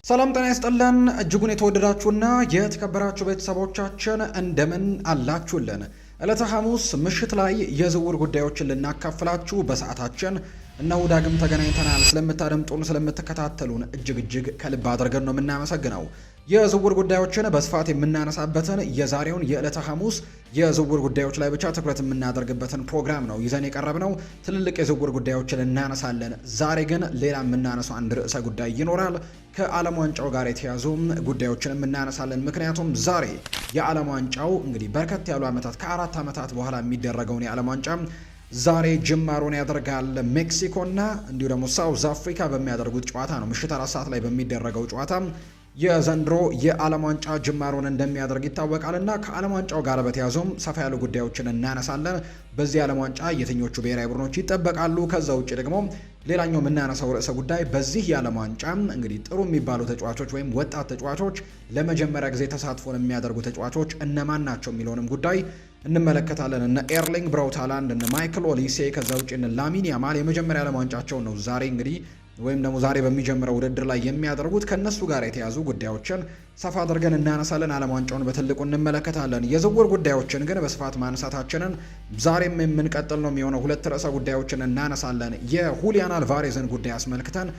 ሰላም ጤና ይስጥልን እጅጉን የተወደዳችሁና የተከበራችሁ ቤተሰቦቻችን እንደምን አላችሁልን? ዕለተ ሐሙስ ምሽት ላይ የዝውውር ጉዳዮችን ልናካፍላችሁ በሰዓታችን እነሆ ዳግም ተገናኝተናል። ስለምታደምጡን ስለምትከታተሉን እጅግ ከልብ አድርገን ነው የምናመሰግነው። የዝውውር ጉዳዮችን በስፋት የምናነሳበትን የዛሬውን የዕለተ ሐሙስ የዝውውር ጉዳዮች ላይ ብቻ ትኩረት የምናደርግበትን ፕሮግራም ነው ይዘን የቀረብነው። ትልልቅ የዝውውር ጉዳዮችን እናነሳለን። ዛሬ ግን ሌላ የምናነሳው አንድ ርዕሰ ጉዳይ ይኖራል። ከዓለም ዋንጫው ጋር የተያዙ ጉዳዮችን እናነሳለን። ምክንያቱም ዛሬ የዓለም ዋንጫው እንግዲህ በርከት ያሉ ዓመታት ከ4 ዓመታት በኋላ የሚደረገውን የዓለም ዋንጫ ዛሬ ጅማሮን ያደርጋል። ሜክሲኮና እንዲሁ ደግሞ ሳውዝ አፍሪካ በሚያደርጉት ጨዋታ ነው። ምሽት 4 ሰዓት ላይ በሚደረገው ጨዋታ የዘንድሮ የዓለም ዋንጫ ጅማሮን እንደሚያደርግ ይታወቃልና ከዓለም ዋንጫው ጋር በተያዙም ሰፋ ያሉ ጉዳዮችን እናነሳለን። በዚህ ዓለም ዋንጫ የትኞቹ ብሔራዊ ቡድኖች ይጠበቃሉ? ከዛ ውጭ ደግሞ ሌላኛው የምናነሳው ርዕሰ ጉዳይ በዚህ የዓለም ዋንጫ እንግዲህ ጥሩ የሚባሉ ተጫዋቾች ወይም ወጣት ተጫዋቾች ለመጀመሪያ ጊዜ ተሳትፎን የሚያደርጉ ተጫዋቾች እነማን ናቸው የሚለውንም ጉዳይ እንመለከታለን። እነ ኤርሊንግ ብራውት ሃላንድ፣ እነ ማይክል ኦሊሴ፣ ከዛ ውጭ እነ ላሚን ያማል የመጀመሪያ ዓለም ዋንጫቸውን ነው ዛሬ እንግዲህ ወይም ደግሞ ዛሬ በሚጀምረው ውድድር ላይ የሚያደርጉት። ከነሱ ጋር የተያዙ ጉዳዮችን ሰፋ አድርገን እናነሳለን። ዓለም ዋንጫውን በትልቁ እንመለከታለን። የዝውውር ጉዳዮችን ግን በስፋት ማንሳታችንን ዛሬም የምንቀጥል ነው የሚሆነው። 2 ርዕሰ ጉዳዮችን እናነሳለን። የሁሊያን አልቫሬዝን ጉዳይ አስመልክተን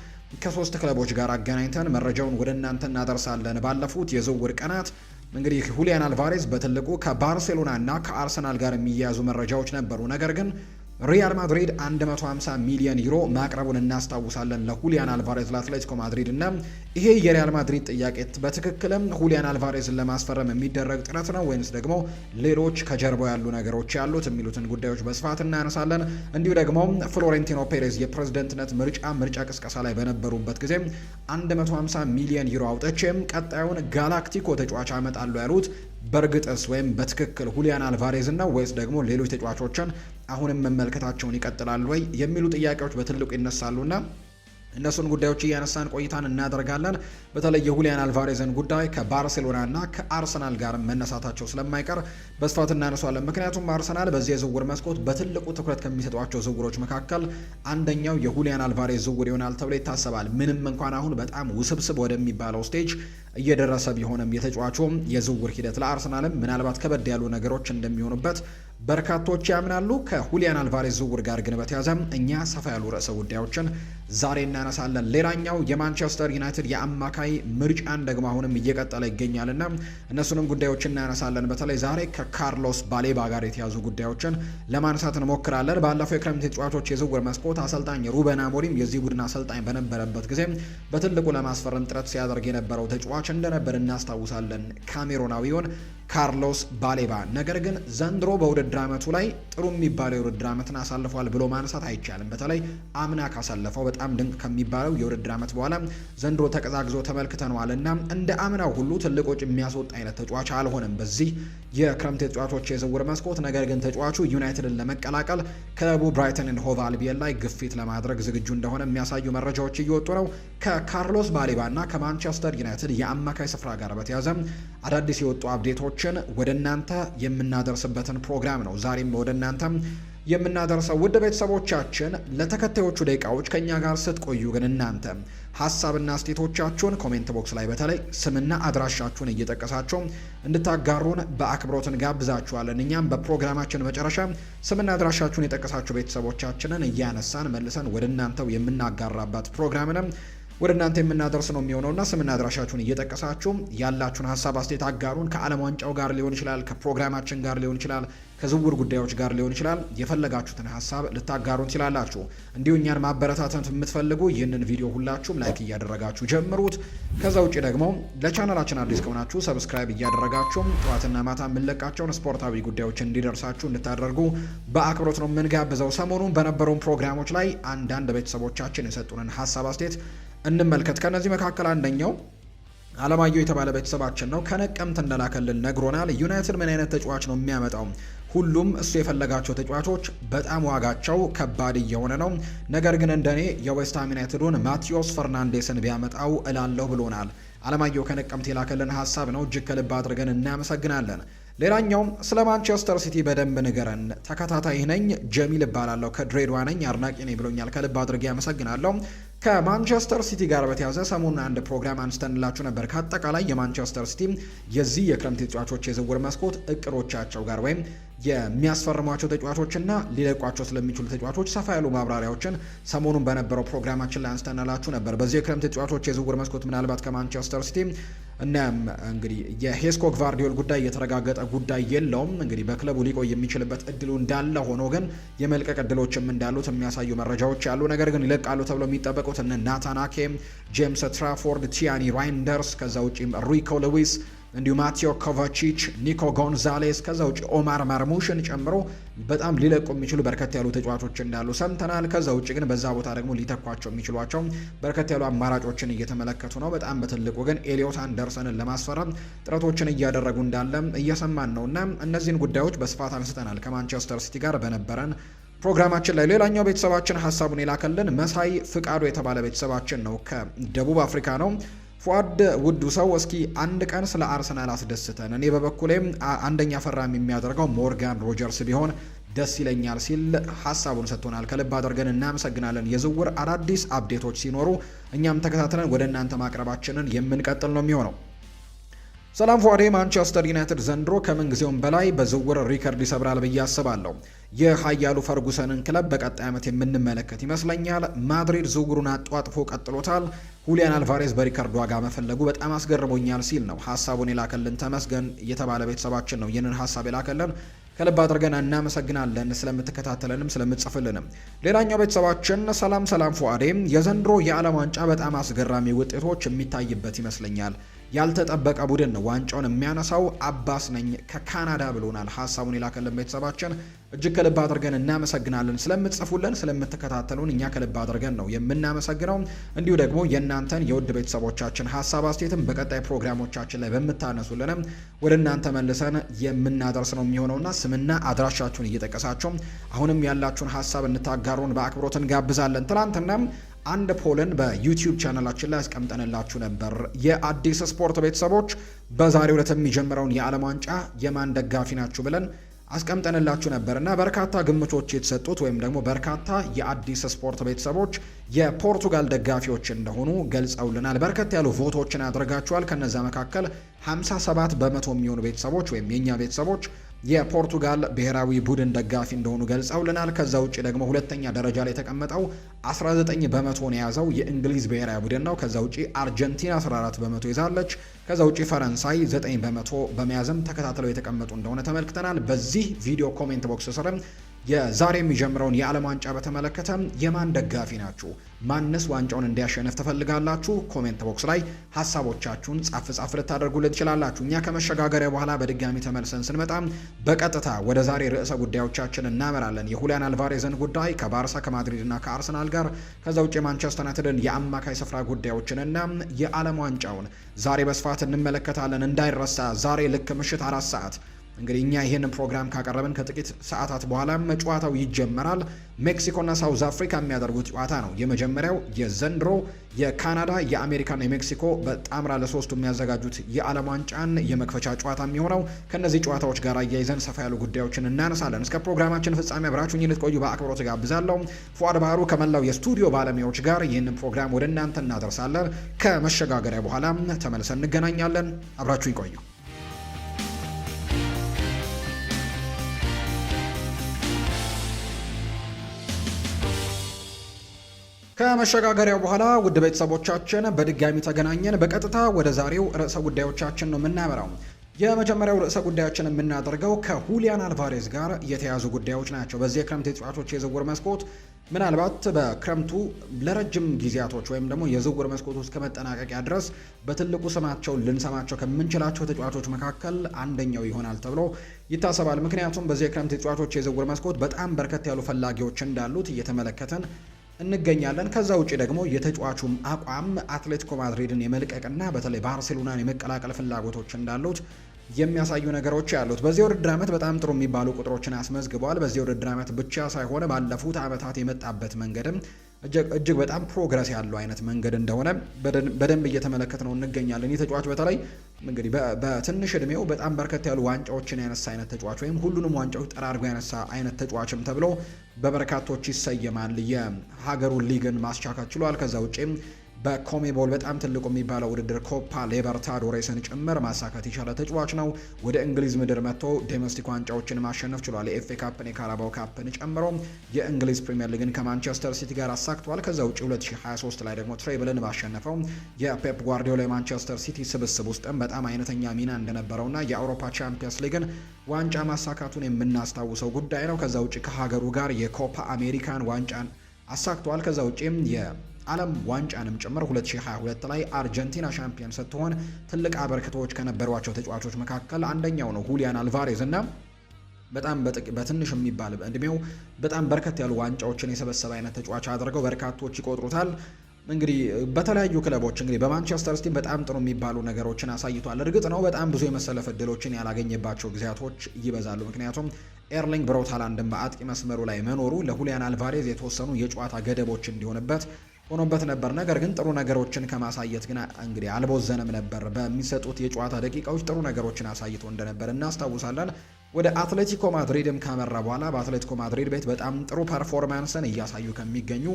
ከ3 ክለቦች ጋር አገናኝተን መረጃውን ወደ እናንተ እናደርሳለን። ባለፉት የዝውውር ቀናት እንግዲህ ሁሊያን አልቫሬዝ በትልቁ ከባርሴሎና እና ከአርሰናል ጋር የሚያያዙ መረጃዎች ነበሩ። ነገር ግን ሪያል ማድሪድ 150 ሚሊዮን ዩሮ ማቅረቡን እናስታውሳለን ለሁሊያን አልቫሬዝ ለአትሌቲኮ ማድሪድ እና ይሄ የሪያል ማድሪድ ጥያቄ በትክክልም ሁሊያን አልቫሬዝን ለማስፈረም የሚደረግ ጥረት ነው ወይንስ ደግሞ ሌሎች ከጀርባው ያሉ ነገሮች ያሉት የሚሉትን ጉዳዮች በስፋት እናነሳለን። እንዲሁ ደግሞ ፍሎሬንቲኖ ፔሬዝ የፕሬዝደንትነት ምርጫ ቅስቀሳ ላይ በነበሩበት ጊዜ 150 ሚሊዮን ዩሮ አውጥቼም ቀጣዩን ጋላክቲኮ ተጫዋች አመጣለሁ ያሉት በእርግጥስ ወይም በትክክል ሁሊያን አልቫሬዝ ነው ወይስ ደግሞ ሌሎች ተጫዋቾችን አሁንም መመልከታቸውን ይቀጥላሉ ወይ የሚሉ ጥያቄዎች በትልቁ ይነሳሉና እነሱን ጉዳዮች እያነሳን ቆይታን እናደርጋለን። በተለይ የሁሊያን አልቫሬዝን ጉዳይ ከባርሴሎና እና ከአርሰናል ጋር መነሳታቸው ስለማይቀር በስፋት እናነሳለን። ምክንያቱም አርሰናል በዚህ የዝውውር መስኮት በትልቁ ትኩረት ከሚሰጧቸው ዝውውሮች መካከል አንደኛው የሁሊያን አልቫሬዝ ዝውውር ይሆናል ተብሎ ይታሰባል። ምንም እንኳን አሁን በጣም ውስብስብ ወደሚባለው ስቴጅ እየደረሰ ቢሆንም የተጫዋቹ የዝውውር ሂደት ለአርሰናልም ምናልባት ከበድ ያሉ ነገሮች እንደሚሆኑበት በርካቶች ያምናሉ። ከሁሊያን አልቫሬዝ ዝውውር ጋር ግን በተያያዘ እኛ ሰፋ ያሉ ርዕሰ ጉዳዮችን ዛሬ እናነሳለን። ሌላኛው የማንቸስተር ዩናይትድ የአማካይ ምርጫን ደግሞ አሁንም እየቀጠለ ይገኛልና እነሱንም ጉዳዮች እናነሳለን። በተለይ ዛሬ ከካርሎስ ባሌባ ጋር የተያዙ ጉዳዮችን ለማንሳት እንሞክራለን። ባለፈው የክረምት ተጫዋቾች የዝውውር መስኮት አሰልጣኝ ሩበን አሞሪም የዚህ ቡድን አሰልጣኝ በነበረበት ጊዜ በትልቁ ለማስፈረም ጥረት ሲያደርግ የነበረው ተጫዋች እንደነበር እናስታውሳለን፣ ካሜሮናዊውን ካርሎስ ባሌባ። ነገር ግን ዘንድሮ በውድድር ዓመቱ ላይ ጥሩ የሚባለው የውድድር ዓመትን አሳልፏል ብሎ ማንሳት አይቻልም። በተለይ አምና ካሳለፈው በጣም ድንቅ ከሚባለው የውድድር ዓመት በኋላ ዘንድሮ ተቀዛቅዞ ተመልክተነዋልና እንደ አምናው ሁሉ ትልቅ ወጪ የሚያስወጣ አይነት ተጫዋች አልሆነም በዚህ የክረምት ተጫዋቾች የዝውውር መስኮት። ነገር ግን ተጫዋቹ ዩናይትድን ለመቀላቀል ክለቡ ብራይተን ኤንድ ሆቭ አልቢዮን ላይ ግፊት ለማድረግ ዝግጁ እንደሆነ የሚያሳዩ መረጃዎች እየወጡ ነው። ከካርሎስ ባሌባ እና ከማንቸስተር ዩናይትድ የአማካይ ስፍራ ጋር በተያዘ አዳዲስ የወጡ አፕዴቶችን ወደ እናንተ የምናደርስበትን ፕሮግራም ነው ዛሬም ወደ እናንተ የምናደርሰው። ውድ ቤተሰቦቻችን ለተከታዮቹ ደቂቃዎች ከኛ ጋር ስትቆዩ ግን እናንተ ሀሳብና አስተያየቶቻችሁን ኮሜንት ቦክስ ላይ በተለይ ስምና አድራሻችሁን እየጠቀሳችሁ እንድታጋሩን በአክብሮት እንጋብዛችኋለን። እኛም በፕሮግራማችን መጨረሻ ስምና አድራሻችሁን የጠቀሳችሁ ቤተሰቦቻችንን እያነሳን መልሰን ወደ እናንተው የምናጋራባት ፕሮግራምንም ወደ እናንተ የምናደርስ ነው የሚሆነውና ስምና አድራሻችሁን እየጠቀሳችሁ ያላችሁን ሀሳብ አስተያየት አጋሩን። ከዓለም ዋንጫው ጋር ሊሆን ይችላል፣ ከፕሮግራማችን ጋር ሊሆን ይችላል፣ ከዝውውር ጉዳዮች ጋር ሊሆን ይችላል። የፈለጋችሁትን ሀሳብ ልታጋሩን ትችላላችሁ። እንዲሁ እኛን ማበረታታት የምትፈልጉ ይህንን ቪዲዮ ሁላችሁም ላይክ እያደረጋችሁ ጀምሩት። ከዛ ውጭ ደግሞ ለቻናላችን አዲስ ከሆናችሁ ሰብስክራይብ እያደረጋችሁ ጠዋትና ማታ የምንለቃቸውን ስፖርታዊ ጉዳዮች እንዲደርሳችሁ እንድታደርጉ በአክብሮት ነው የምንጋብዘው። ሰሞኑን በነበሩን ፕሮግራሞች ላይ አንዳንድ ቤተሰቦቻችን የሰጡንን ሀሳብ አስተያየት እንመልከት። ከነዚህ መካከል አንደኛው አለማየሁ የተባለ ቤተሰባችን ነው። ከነቀምት እንደላከልን ነግሮናል። ዩናይትድ ምን አይነት ተጫዋች ነው የሚያመጣው? ሁሉም እሱ የፈለጋቸው ተጫዋቾች በጣም ዋጋቸው ከባድ እየሆነ ነው። ነገር ግን እንደኔ የዌስትሃም ዩናይትዱን ማቲዮስ ፈርናንዴስን ቢያመጣው እላለሁ ብሎናል። አለማየሁ ከነቀምት የላከልን ሀሳብ ነው። እጅግ ከልብ አድርገን እናመሰግናለን። ሌላኛው ስለ ማንቸስተር ሲቲ በደንብ ንገረን፣ ተከታታይ ነኝ፣ ጀሚል እባላለሁ፣ ከድሬዳዋ ነኝ፣ አድናቂ ነኝ ብሎኛል። ከልብ አድርጌ ያመሰግናለሁ። ከማንቸስተር ሲቲ ጋር በተያዘ ሰሞኑን አንድ ፕሮግራም አንስተንላችሁ ነበር። ከአጠቃላይ የማንቸስተር ሲቲ የዚህ የክረምት ተጫዋቾች የዝውውር መስኮት እቅዶቻቸው ጋር ወይም የሚያስፈርሟቸው ተጫዋቾችና ሊለቋቸው ስለሚችሉ ተጫዋቾች ሰፋ ያሉ ማብራሪያዎችን ሰሞኑን በነበረው ፕሮግራማችን ላይ አንስተንላችሁ ነበር። በዚህ የክረምት ተጫዋቾች የዝውውር መስኮት ምናልባት ከማንቸስተር ሲቲ እና እንግዲህ የሄስኮ ግቫርዲዮል ጉዳይ የተረጋገጠ ጉዳይ የለውም። እንግዲህ በክለቡ ሊቆይ የሚችልበት እድሉ እንዳለ ሆኖ ግን የመልቀቅ እድሎችም እንዳሉት የሚያሳዩ መረጃዎች ያሉ፣ ነገር ግን ይለቃሉ ተብሎ የሚጠበቁት እነ ናታን አኬ፣ ጄምስ ትራፎርድ፣ ቲያኒ ራይንደርስ፣ ከዛ ውጪም ሪኮ ሉዊስ እንዲሁ ማቴዮ ኮቫቺች፣ ኒኮ ጎንዛሌስ ከዛ ውጪ ኦማር ማርሙሽን ጨምሮ በጣም ሊለቁ የሚችሉ በርከት ያሉ ተጫዋቾች እንዳሉ ሰምተናል። ከዛ ውጪ ግን በዛ ቦታ ደግሞ ሊተኳቸው የሚችሏቸው በርከት ያሉ አማራጮችን እየተመለከቱ ነው። በጣም በትልቁ ግን ኤሊዮት አንደርሰንን ለማስፈረም ጥረቶችን እያደረጉ እንዳለ እየሰማን ነው እና እነዚህን ጉዳዮች በስፋት አንስተናል ከማንቸስተር ሲቲ ጋር በነበረን ፕሮግራማችን ላይ። ሌላኛው ቤተሰባችን ሀሳቡን የላከልን መሳይ ፍቃዱ የተባለ ቤተሰባችን ነው። ከደቡብ አፍሪካ ነው። ፉአድ ውዱ ሰው እስኪ አንድ ቀን ስለ አርሰናል አስደስተን። እኔ በበኩሌም አንደኛ ፈራሚ የሚያደርገው ሞርጋን ሮጀርስ ቢሆን ደስ ይለኛል ሲል ሀሳቡን ሰጥቶናል። ከልብ አድርገን እናመሰግናለን። የዝውውር አዳዲስ አፕዴቶች ሲኖሩ እኛም ተከታትለን ወደ እናንተ ማቅረባችንን የምንቀጥል ነው የሚሆነው። ሰላም ፏዴ፣ ማንቸስተር ዩናይትድ ዘንድሮ ከምንጊዜውም በላይ በዝውውር ሪከርድ ይሰብራል ብዬ አስባለሁ። የኃያሉ ፈርጉሰንን ክለብ በቀጣይ ዓመት የምንመለከት ይመስለኛል። ማድሪድ ዝውውሩን አጧጥፎ ቀጥሎታል። ሁሊያን አልቫሬዝ በሪከርድ ዋጋ መፈለጉ በጣም አስገርሞኛል ሲል ነው ሀሳቡን የላከልን። ተመስገን የተባለ ቤተሰባችን ነው ይህንን ሀሳብ የላከልን። ከልብ አድርገን እናመሰግናለን ስለምትከታተለንም ስለምትጽፍልንም። ሌላኛው ቤተሰባችን ሰላም ፉአዴ፣ የዘንድሮ የዓለም ዋንጫ በጣም አስገራሚ ውጤቶች የሚታይበት ይመስለኛል። ያልተጠበቀ ቡድን ነው ዋንጫውን የሚያነሳው። አባስ ነኝ ከካናዳ ብሎናል ሀሳቡን የላከልን ቤተሰባችን። እጅግ ከልብ አድርገን እናመሰግናለን ስለምትጽፉልን፣ ስለምትከታተሉን እኛ ከልብ አድርገን ነው የምናመሰግነው። እንዲሁ ደግሞ የእናንተን የውድ ቤተሰቦቻችን ሀሳብ አስተያየትም በቀጣይ ፕሮግራሞቻችን ላይ በምታነሱልንም ወደ እናንተ መልሰን የምናደርስ ነው የሚሆነውና ስምና አድራሻችሁን እየጠቀሳችሁ አሁንም ያላችሁን ሀሳብ እንታጋሩን በአክብሮት እንጋብዛለን። ትናንትና አንድ ፖልን በዩቲዩብ ቻናላችን ላይ አስቀምጠንላችሁ ነበር። የአዲስ ስፖርት ቤተሰቦች በዛሬው ዕለት የሚጀምረውን የዓለም ዋንጫ የማን ደጋፊ ናችሁ ብለን አስቀምጠንላችሁ ነበር እና በርካታ ግምቶች የተሰጡት ወይም ደግሞ በርካታ የአዲስ ስፖርት ቤተሰቦች የፖርቱጋል ደጋፊዎች እንደሆኑ ገልጸውልናል። በርከት ያሉ ቮቶችን አድርጋችኋል። ከነዛ መካከል 57 በመቶ የሚሆኑ ቤተሰቦች ወይም የኛ ቤተሰቦች የፖርቱጋል ብሔራዊ ቡድን ደጋፊ እንደሆኑ ገልጸውልናል። ከዛ ውጭ ደግሞ ሁለተኛ ደረጃ ላይ የተቀመጠው 19 በመቶን የያዘው የእንግሊዝ ብሔራዊ ቡድን ነው። ከዛ ውጭ አርጀንቲና 14 በመቶ ይዛለች። ከዛ ውጭ ፈረንሳይ 9 በመቶ በመያዝም ተከታትለው የተቀመጡ እንደሆነ ተመልክተናል። በዚህ ቪዲዮ ኮሜንት ቦክስ ስርም የዛሬ የሚጀምረውን የዓለም ዋንጫ በተመለከተ የማን ደጋፊ ናችሁ? ማንስ ዋንጫውን እንዲያሸንፍ ትፈልጋላችሁ? ኮሜንት ቦክስ ላይ ሀሳቦቻችሁን ጻፍ ልታደርጉልን ትችላላችሁ። እኛ ከመሸጋገሪያ በኋላ በድጋሚ ተመልሰን ስንመጣ በቀጥታ ወደ ዛሬ ርዕሰ ጉዳዮቻችን እናመራለን። የሁሊያን አልቫሬዝን ጉዳይ ከባርሳ ከማድሪድ እና ከአርሰናል ጋር፣ ከዛ ውጭ የማንቸስተር ዩናይትድን የአማካይ ስፍራ ጉዳዮችንና የዓለም ዋንጫውን ዛሬ በስፋት እንመለከታለን። እንዳይረሳ ዛሬ ልክ ምሽት 4 ሰዓት እንግዲህ እኛ ይህንን ፕሮግራም ካቀረብን ከጥቂት ሰዓታት በኋላ ጨዋታው ይጀመራል። ሜክሲኮና ሳውዝ አፍሪካ የሚያደርጉት ጨዋታ ነው። የመጀመሪያው የዘንድሮ የካናዳ የአሜሪካና የሜክሲኮ በጣምራ ለሶስቱ የሚያዘጋጁት የዓለም ዋንጫን የመክፈቻ ጨዋታ የሚሆነው። ከነዚህ ጨዋታዎች ጋር አያይዘን ሰፋ ያሉ ጉዳዮችን እናነሳለን። እስከ ፕሮግራማችን ፍጻሜ አብራችሁኝ ልትቆዩ በአክብሮት ጋብዛለሁ። ፉአድ ባህሩ ከመላው የስቱዲዮ ባለሙያዎች ጋር ይህንን ፕሮግራም ወደ እናንተ እናደርሳለን። ከመሸጋገሪያ በኋላ ተመልሰን እንገናኛለን። አብራችሁኝ ቆዩ። ከመሸጋገሪያው በኋላ ውድ ቤተሰቦቻችን በድጋሚ ተገናኘን። በቀጥታ ወደ ዛሬው ርዕሰ ጉዳዮቻችን ነው የምናመራው። የመጀመሪያው ርዕሰ ጉዳያችን የምናደርገው ከሁሊያን አልቫሬዝ ጋር የተያዙ ጉዳዮች ናቸው። በዚህ የክረምት የተጫዋቾች የዝውውር መስኮት ምናልባት በክረምቱ ለረጅም ጊዜያቶች ወይም ደግሞ የዝውውር መስኮቱ እስከ መጠናቀቂያ ድረስ በትልቁ ስማቸውን ልንሰማቸው ከምንችላቸው ተጫዋቾች መካከል አንደኛው ይሆናል ተብሎ ይታሰባል። ምክንያቱም በዚህ የክረምት የተጫዋቾች የዝውውር መስኮት በጣም በርከት ያሉ ፈላጊዎች እንዳሉት እየተመለከተን እንገኛለን። ከዛ ውጪ ደግሞ የተጫዋቹም አቋም አትሌቲኮ ማድሪድን የመልቀቅና በተለይ ባርሴሎናን የመቀላቀል ፍላጎቶች እንዳሉት የሚያሳዩ ነገሮች ያሉት። በዚህ ውድድር ዓመት በጣም ጥሩ የሚባሉ ቁጥሮችን አስመዝግበዋል። በዚህ ውድድር ዓመት ብቻ ሳይሆን ባለፉት ዓመታት የመጣበት መንገድም እጅግ በጣም ፕሮግረስ ያለው አይነት መንገድ እንደሆነ በደንብ እየተመለከትነው እንገኛለን። ይህ ተጫዋች በተለይ እንግዲህ በትንሽ እድሜው በጣም በርከት ያሉ ዋንጫዎችን ያነሳ አይነት ተጫዋች ወይም ሁሉንም ዋንጫዎች ጠራርጎ ያነሳ አይነት ተጫዋችም ተብሎ በበርካቶች ይሰየማል። የሀገሩን ሊግን ማስቻካት ችሏል። ከዛ ውጪም በኮሜቦል በጣም ትልቁ የሚባለው ውድድር ኮፓ ሊበርታዶሬስን ጭምር ማሳካት የቻለ ተጫዋች ነው። ወደ እንግሊዝ ምድር መጥቶ ዶሜስቲክ ዋንጫዎችን ማሸነፍ ችሏል። የኤፍኤ ካፕን፣ የካራባው ካፕን ጨምሮ የእንግሊዝ ፕሪምየር ሊግን ከማንቸስተር ሲቲ ጋር አሳክቷል። ከዛ ውጪ 2023 ላይ ደግሞ ትሬብልን ባሸነፈው የፔፕ ጓርዲዮላ የማንቸስተር ሲቲ ስብስብ ውስጥም በጣም አይነተኛ ሚና እንደነበረውና የአውሮፓ ቻምፒየንስ ሊግን ዋንጫ ማሳካቱን የምናስታውሰው ጉዳይ ነው። ከዛ ውጪ ከሀገሩ ጋር የኮፓ አሜሪካን ዋንጫን አሳክቷል። ከዛ ውጪም ዓለም ዋንጫንም ጭምር 2022 ላይ አርጀንቲና ሻምፒዮን ስትሆን ትልቅ አበርክቶች ከነበሯቸው ተጫዋቾች መካከል አንደኛው ነው። ሁሊያን አልቫሬዝ እና በጣም በትንሽ የሚባል እድሜው በጣም በርከት ያሉ ዋንጫዎችን የሰበሰበ አይነት ተጫዋች አድርገው በርካቶች ይቆጥሩታል። እንግዲህ በተለያዩ ክለቦች እንግዲህ በማንቸስተር ሲቲ በጣም ጥሩ የሚባሉ ነገሮችን አሳይቷል። እርግጥ ነው በጣም ብዙ የመሰለፍ እድሎችን ያላገኘባቸው ጊዜያቶች ይበዛሉ። ምክንያቱም ኤርሊንግ ብራውት ሃላንድን በአጥቂ መስመሩ ላይ መኖሩ ለሁሊያን አልቫሬዝ የተወሰኑ የጨዋታ ገደቦች እንዲሆንበት ሆኖበት ነበር። ነገር ግን ጥሩ ነገሮችን ከማሳየት ግን እንግዲህ አልቦዘነም ነበር። በሚሰጡት የጨዋታ ደቂቃዎች ጥሩ ነገሮችን አሳይቶ እንደነበር እናስታውሳለን። ወደ አትሌቲኮ ማድሪድም ካመራ በኋላ በአትሌቲኮ ማድሪድ ቤት በጣም ጥሩ ፐርፎርማንስን እያሳዩ ከሚገኙ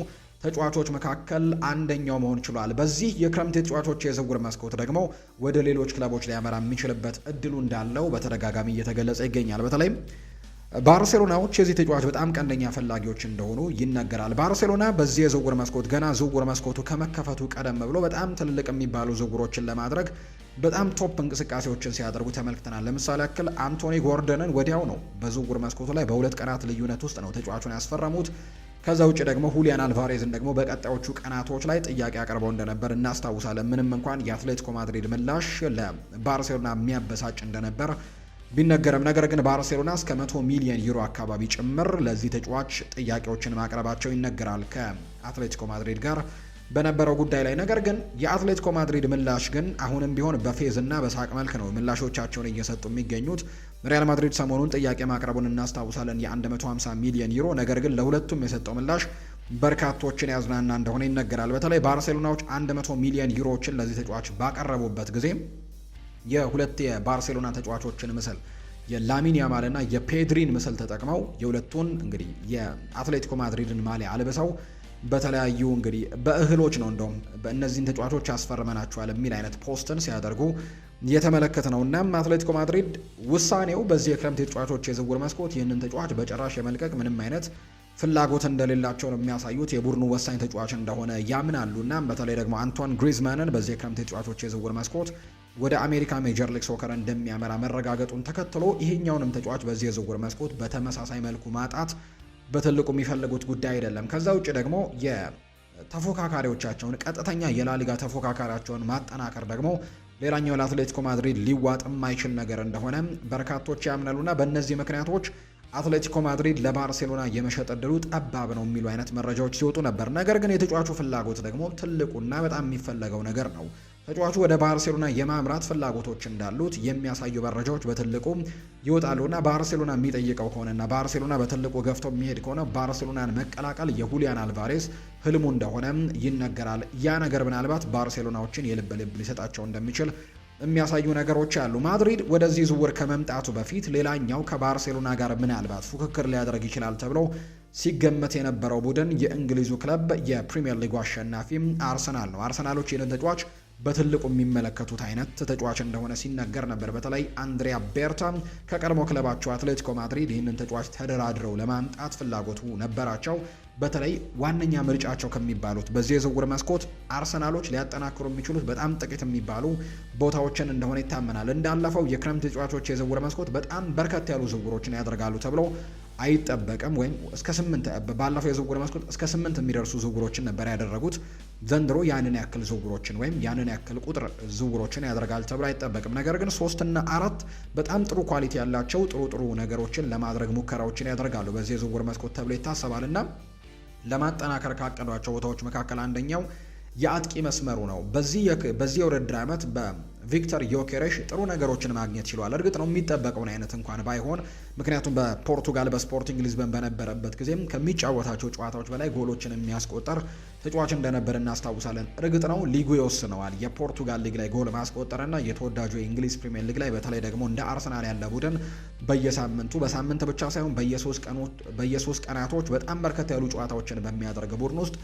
ተጫዋቾች መካከል አንደኛው መሆን ችሏል። በዚህ የክረምት ተጫዋቾች የዝውውር መስኮት ደግሞ ወደ ሌሎች ክለቦች ሊያመራ የሚችልበት እድሉ እንዳለው በተደጋጋሚ እየተገለጸ ይገኛል። በተለይም ባርሴሎናዎች የዚህ ተጫዋች በጣም ቀንደኛ ፈላጊዎች እንደሆኑ ይነገራል። ባርሴሎና በዚህ የዝውውር መስኮት ገና ዝውውር መስኮቱ ከመከፈቱ ቀደም ብሎ በጣም ትልልቅ የሚባሉ ዝውውሮችን ለማድረግ በጣም ቶፕ እንቅስቃሴዎችን ሲያደርጉ ተመልክተናል። ለምሳሌ ያክል አንቶኒ ጎርደንን ወዲያው ነው በዝውውር መስኮቱ ላይ በ2 ቀናት ልዩነት ውስጥ ነው ተጫዋቹን ያስፈረሙት። ከዛ ውጭ ደግሞ ሁሊያን አልቫሬዝን ደግሞ በቀጣዮቹ ቀናቶች ላይ ጥያቄ አቅርበው እንደነበር እናስታውሳለን። ምንም እንኳን የአትሌቲኮ ማድሪድ ምላሽ ለባርሴሎና የሚያበሳጭ እንደነበር ቢነገርም ነገር ግን ባርሴሎና እስከ 100 ሚሊዮን ዩሮ አካባቢ ጭምር ለዚህ ተጫዋች ጥያቄዎችን ማቅረባቸው ይነገራል ከአትሌቲኮ ማድሪድ ጋር በነበረው ጉዳይ ላይ። ነገር ግን የአትሌቲኮ ማድሪድ ምላሽ ግን አሁንም ቢሆን በፌዝ እና በሳቅ መልክ ነው ምላሾቻቸውን እየሰጡ የሚገኙት። ሪያል ማድሪድ ሰሞኑን ጥያቄ ማቅረቡን እናስታውሳለን የ150 ሚሊዮን ዩሮ። ነገር ግን ለሁለቱም የሰጠው ምላሽ በርካቶችን ያዝናና እንደሆነ ይነገራል። በተለይ ባርሴሎናዎች 100 ሚሊዮን ዩሮዎችን ለዚህ ተጫዋች ባቀረቡበት ጊዜ የሁለት የባርሴሎና ተጫዋቾችን ምስል የላሚን ያማልና የፔድሪን ምስል ተጠቅመው የሁለቱን እንግዲህ የአትሌቲኮ ማድሪድን ማሊያ አልብሰው በተለያዩ እንግዲህ በእህሎች ነው እንደውም በእነዚህን ተጫዋቾች ያስፈርመናቸዋል የሚል አይነት ፖስትን ሲያደርጉ እየተመለከተ ነው። እናም አትሌቲኮ ማድሪድ ውሳኔው በዚህ የክረምት ተጫዋቾች የዝውውር መስኮት ይህንን ተጫዋች በጭራሽ የመልቀቅ ምንም አይነት ፍላጎት እንደሌላቸው ነው የሚያሳዩት። የቡድኑ ወሳኝ ተጫዋች እንደሆነ ያምናሉ። እናም በተለይ ደግሞ አንቷን ግሪዝማንን በዚህ የክረምት ተጫዋቾች የዝውውር መስኮት ወደ አሜሪካ ሜጀር ሊግ ሶከር እንደሚያመራ መረጋገጡን ተከትሎ ይሄኛውንም ተጫዋች በዚህ የዝውውር መስኮት በተመሳሳይ መልኩ ማጣት በትልቁ የሚፈልጉት ጉዳይ አይደለም። ከዛ ውጭ ደግሞ የተፎካካሪዎቻቸውን ቀጥተኛ የላሊጋ ተፎካካሪያቸውን ማጠናከር ደግሞ ሌላኛው ለአትሌቲኮ ማድሪድ ሊዋጥ የማይችል ነገር እንደሆነ በርካቶች ያምናሉና በእነዚህ ምክንያቶች አትሌቲኮ ማድሪድ ለባርሴሎና የመሸጥ እድሉ ጠባብ ነው የሚሉ አይነት መረጃዎች ሲወጡ ነበር። ነገር ግን የተጫዋቹ ፍላጎት ደግሞ ትልቁና በጣም የሚፈለገው ነገር ነው። ተጫዋቹ ወደ ባርሴሎና የማምራት ፍላጎቶች እንዳሉት የሚያሳዩ መረጃዎች በትልቁ ይወጣሉና ባርሴሎና የሚጠይቀው ከሆነና ባርሴሎና በትልቁ ገፍቶ የሚሄድ ከሆነ ባርሴሎናን መቀላቀል የሁሊያን አልቫሬስ ህልሙ እንደሆነ ይነገራል። ያ ነገር ምናልባት ባርሴሎናዎችን የልብ ልብ ሊሰጣቸው እንደሚችል የሚያሳዩ ነገሮች አሉ። ማድሪድ ወደዚህ ዝውውር ከመምጣቱ በፊት ሌላኛው ከባርሴሎና ጋር ምናልባት ፉክክር ሊያደርግ ይችላል ተብሎ ሲገመት የነበረው ቡድን የእንግሊዙ ክለብ የፕሪሚየር ሊጉ አሸናፊም አርሰናል ነው። አርሰናሎች ይህንን ተጫዋች በትልቁ የሚመለከቱት አይነት ተጫዋች እንደሆነ ሲነገር ነበር። በተለይ አንድሪያ ቤርታ ከቀድሞ ክለባቸው አትሌቲኮ ማድሪድ ይህንን ተጫዋች ተደራድረው ለማምጣት ፍላጎቱ ነበራቸው። በተለይ ዋነኛ ምርጫቸው ከሚባሉት በዚህ የዝውውር መስኮት አርሰናሎች ሊያጠናክሩ የሚችሉት በጣም ጥቂት የሚባሉ ቦታዎችን እንደሆነ ይታመናል። እንዳለፈው የክረምት ተጫዋቾች የዝውውር መስኮት በጣም በርከት ያሉ ዝውውሮችን ያደርጋሉ ተብሎ አይጠበቅም። ወይም እስከ 8 ባለፈው የዝውውር መስኮት እስከ 8 የሚደርሱ ዝውውሮችን ነበር ያደረጉት። ዘንድሮ ያንን ያክል ዝውውሮችን ወይም ያንን ያክል ቁጥር ዝውውሮችን ያደርጋል ተብሎ አይጠበቅም። ነገር ግን 3 እና 4 በጣም ጥሩ ኳሊቲ ያላቸው ጥሩ ነገሮችን ለማድረግ ሙከራዎችን ያደርጋሉ በዚህ የዝውውር መስኮት ተብሎ ይታሰባልና ለማጠናከር ካቀዷቸው ቦታዎች መካከል አንደኛው የአጥቂ መስመሩ ነው። በዚህ የውድድር ዓመት ቪክተር ዮኬሬሽ ጥሩ ነገሮችን ማግኘት ችሏል። እርግጥ ነው የሚጠበቀውን አይነት እንኳን ባይሆን፣ ምክንያቱም በፖርቱጋል በስፖርቲንግ ሊዝበን በነበረበት ጊዜም ከሚጫወታቸው ጨዋታዎች በላይ ጎሎችን የሚያስቆጠር ተጫዋች እንደነበር እናስታውሳለን። እርግጥ ነው ሊጉ ይወስነዋል። የፖርቱጋል ሊግ ላይ ጎል ማስቆጠርና የተወዳጁ የእንግሊዝ ፕሪሚየር ሊግ ላይ በተለይ ደግሞ እንደ አርሰናል ያለ ቡድን በየሳምንቱ በሳምንት ብቻ ሳይሆን በየሶስት ቀናቶች በጣም በርከት ያሉ ጨዋታዎችን በሚያደርግ ቡድን ውስጥ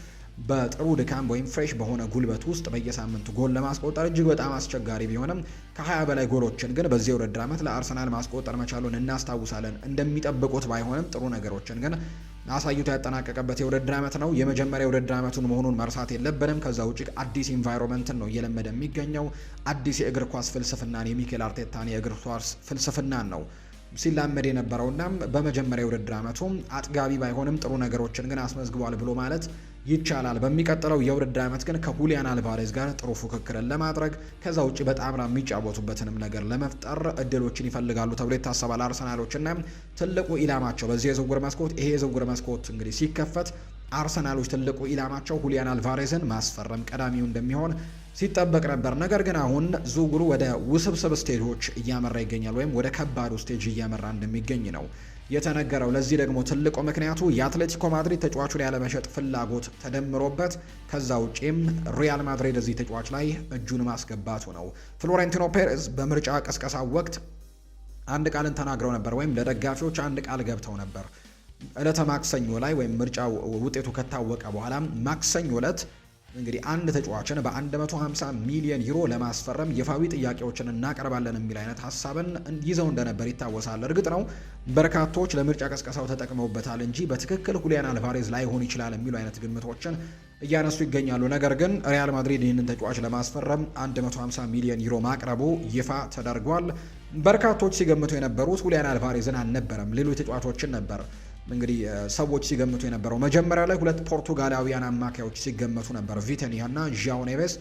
በጥሩ ድካም ወይም ፍሬሽ በሆነ ጉልበት ውስጥ በየሳምንቱ ጎል ለማስቆጠር እጅግ በጣም አስቸጋሪ ቢሆንም ከ20 በላይ ጎሎችን ግን በዚህ የውድድር ዓመት ለአርሰናል ማስቆጠር መቻሉን እናስታውሳለን። እንደሚጠብቁት ባይሆንም ጥሩ ነገሮችን ግን አሳይቶ ያጠናቀቀበት የውድድር ዓመት ነው። የመጀመሪያ የውድድር ዓመቱን መሆኑን መርሳት የለብንም። ከዛ ውጪ አዲስ ኢንቫይሮንመንትን ነው እየለመደ የሚገኘው። አዲስ የእግር ኳስ ፍልስፍናን የሚኬል አርቴታን የእግር ኳስ ፍልስፍናን ነው ሲላመድ የነበረውና በመጀመሪያ የውድድር ዓመቱ አጥጋቢ ባይሆንም ጥሩ ነገሮችን ግን አስመዝግቧል ብሎ ማለት ይቻላል። በሚቀጥለው የውድድር ዓመት ግን ከሁሊያን አልቫሬዝ ጋር ጥሩ ፉክክርን ለማድረግ ከዛ ውጪ በጣምራ የሚጫወቱበትንም ነገር ለመፍጠር እድሎችን ይፈልጋሉ ተብሎ ይታሰባል አርሰናሎችና ትልቁ ኢላማቸው በዚህ የዝውውር መስኮት ይሄ የዝውውር መስኮት እንግዲህ ሲከፈት አርሰናሎች ትልቁ ኢላማቸው ሁሊያን አልቫሬዝን ማስፈረም ቀዳሚው እንደሚሆን ሲጠበቅ ነበር። ነገር ግን አሁን ዝውውሩ ወደ ውስብስብ ስቴጆች እያመራ ይገኛል፣ ወይም ወደ ከባዱ ስቴጅ እያመራ እንደሚገኝ ነው የተነገረው። ለዚህ ደግሞ ትልቁ ምክንያቱ የአትሌቲኮ ማድሪድ ተጫዋቹን ያለመሸጥ ፍላጎት ተደምሮበት ከዛ ውጪም ሪያል ማድሪድ እዚህ ተጫዋች ላይ እጁን ማስገባቱ ነው። ፍሎሬንቲኖ ፔሬዝ በምርጫ ቀስቀሳ ወቅት አንድ ቃልን ተናግረው ነበር፣ ወይም ለደጋፊዎች አንድ ቃል ገብተው ነበር። ዕለተ ማክሰኞ ላይ ወይም ምርጫው ውጤቱ ከታወቀ በኋላ ማክሰኞ ዕለት እንግዲህ አንድ ተጫዋችን በ150 ሚሊዮን ዩሮ ለማስፈረም ይፋዊ ጥያቄዎችን እናቀርባለን የሚል አይነት ሀሳብን ይዘው እንደነበር ይታወሳል። እርግጥ ነው በርካቶች ለምርጫ ቀስቀሳው ተጠቅመውበታል እንጂ በትክክል ሁሊያን አልቫሬዝ ላይሆን ይችላል የሚሉ አይነት ግምቶችን እያነሱ ይገኛሉ። ነገር ግን ሪያል ማድሪድ ይህንን ተጫዋች ለማስፈረም 150 ሚሊዮን ዩሮ ማቅረቡ ይፋ ተደርጓል። በርካቶች ሲገምቱ የነበሩት ሁሊያን አልቫሬዝን አልነበረም፣ ሌሎች ተጫዋቾችን ነበር እንግዲህ ሰዎች ሲገምቱ የነበረው። መጀመሪያ ላይ ሁለት ፖርቱጋላውያን አማካዮች ሲገመቱ ነበር፣ ቪቲኒያ እና ዣኦ ኔቬስ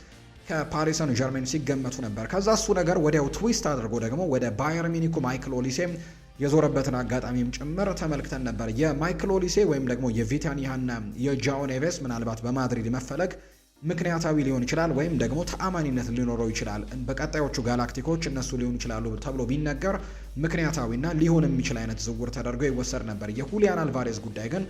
ከፓሪስ ሰን ዠርሜን ሲገመቱ ነበር። ከዛ እሱ ነገር ወዲያው ትዊስት አድርጎ ደግሞ ወደ ባየር ሚኒኩ ማይክል ኦሊሴ የዞረበትን አጋጣሚም ጭምር ተመልክተን ነበር። የማይክል ኦሊሴ ወይም ደግሞ የቪቲኒያ እና የዣኦ ኔቬስ ምናልባት በማድሪድ መፈለግ ምክንያታዊ ሊሆን ይችላል፣ ወይም ደግሞ ተአማኒነት ሊኖረው ይችላል። በቀጣዮቹ ጋላክቲኮች እነሱ ሊሆን ይችላሉ ተብሎ ቢነገር ምክንያታዊና ሊሆን የሚችል አይነት ዝውውር ተደርጎ ይወሰድ ነበር። የሁሊያን አልቫሬዝ ጉዳይ ግን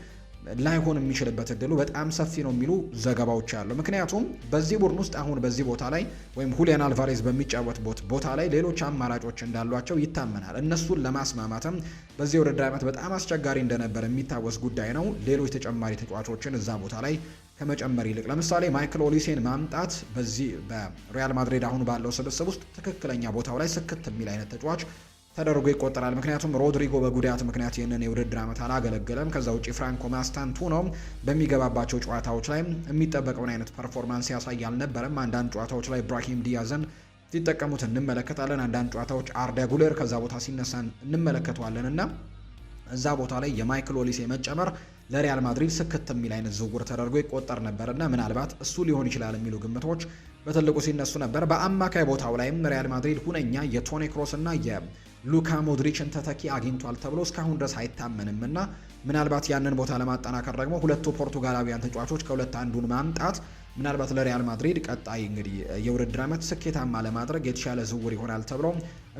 ላይሆን የሚችልበት እድሉ በጣም ሰፊ ነው የሚሉ ዘገባዎች አሉ። ምክንያቱም በዚህ ቡድን ውስጥ አሁን በዚህ ቦታ ላይ ወይም ሁሊያን አልቫሬዝ በሚጫወትበት ቦታ ላይ ሌሎች አማራጮች እንዳሏቸው ይታመናል። እነሱን ለማስማማትም በዚህ ውድድር ዓመት በጣም አስቸጋሪ እንደነበር የሚታወስ ጉዳይ ነው። ሌሎች ተጨማሪ ተጫዋቾችን እዛ ቦታ ላይ ከመጨመር ይልቅ ለምሳሌ ማይክል ኦሊሴን ማምጣት በዚህ በሪያል ማድሪድ አሁን ባለው ስብስብ ውስጥ ትክክለኛ ቦታው ላይ ስክት የሚል አይነት ተጫዋች ተደርጎ ይቆጠራል። ምክንያቱም ሮድሪጎ በጉዳት ምክንያት ይህንን የውድድር ዓመት አላገለገለም። ከዛ ውጪ ፍራንኮ ማስታንቱኖ በሚገባባቸው ጨዋታዎች ላይ የሚጠበቀውን አይነት ፐርፎርማንስ ያሳይ አልነበረም። አንዳንድ ጨዋታዎች ላይ ብራሂም ዲያዝን ሲጠቀሙት እንመለከታለን። አንዳንድ ጨዋታዎች አርዳ ጉሌር ከዛ ቦታ ሲነሳ እንመለከተዋለን እና እዛ ቦታ ላይ የማይክል ኦሊሴ መጨመር ለሪያል ማድሪድ ስክት የሚል አይነት ዝውውር ተደርጎ ይቆጠር ነበርና ምናልባት እሱ ሊሆን ይችላል የሚሉ ግምቶች በትልቁ ሲነሱ ነበር። በአማካይ ቦታው ላይም ሪያል ማድሪድ ሁነኛ የቶኒ ክሮስ እና የሉካ ሞድሪችን ተተኪ አግኝቷል ተብሎ እስካሁን ድረስ አይታመንም እና ምናልባት ያንን ቦታ ለማጠናከር ደግሞ ሁለቱ ፖርቱጋላዊያን ተጫዋቾች ከሁለት አንዱን ማምጣት ምናልባት ለሪያል ማድሪድ ቀጣይ እንግዲህ የውድድር ዓመት ስኬታማ ለማድረግ የተሻለ ዝውውር ይሆናል ተብሎ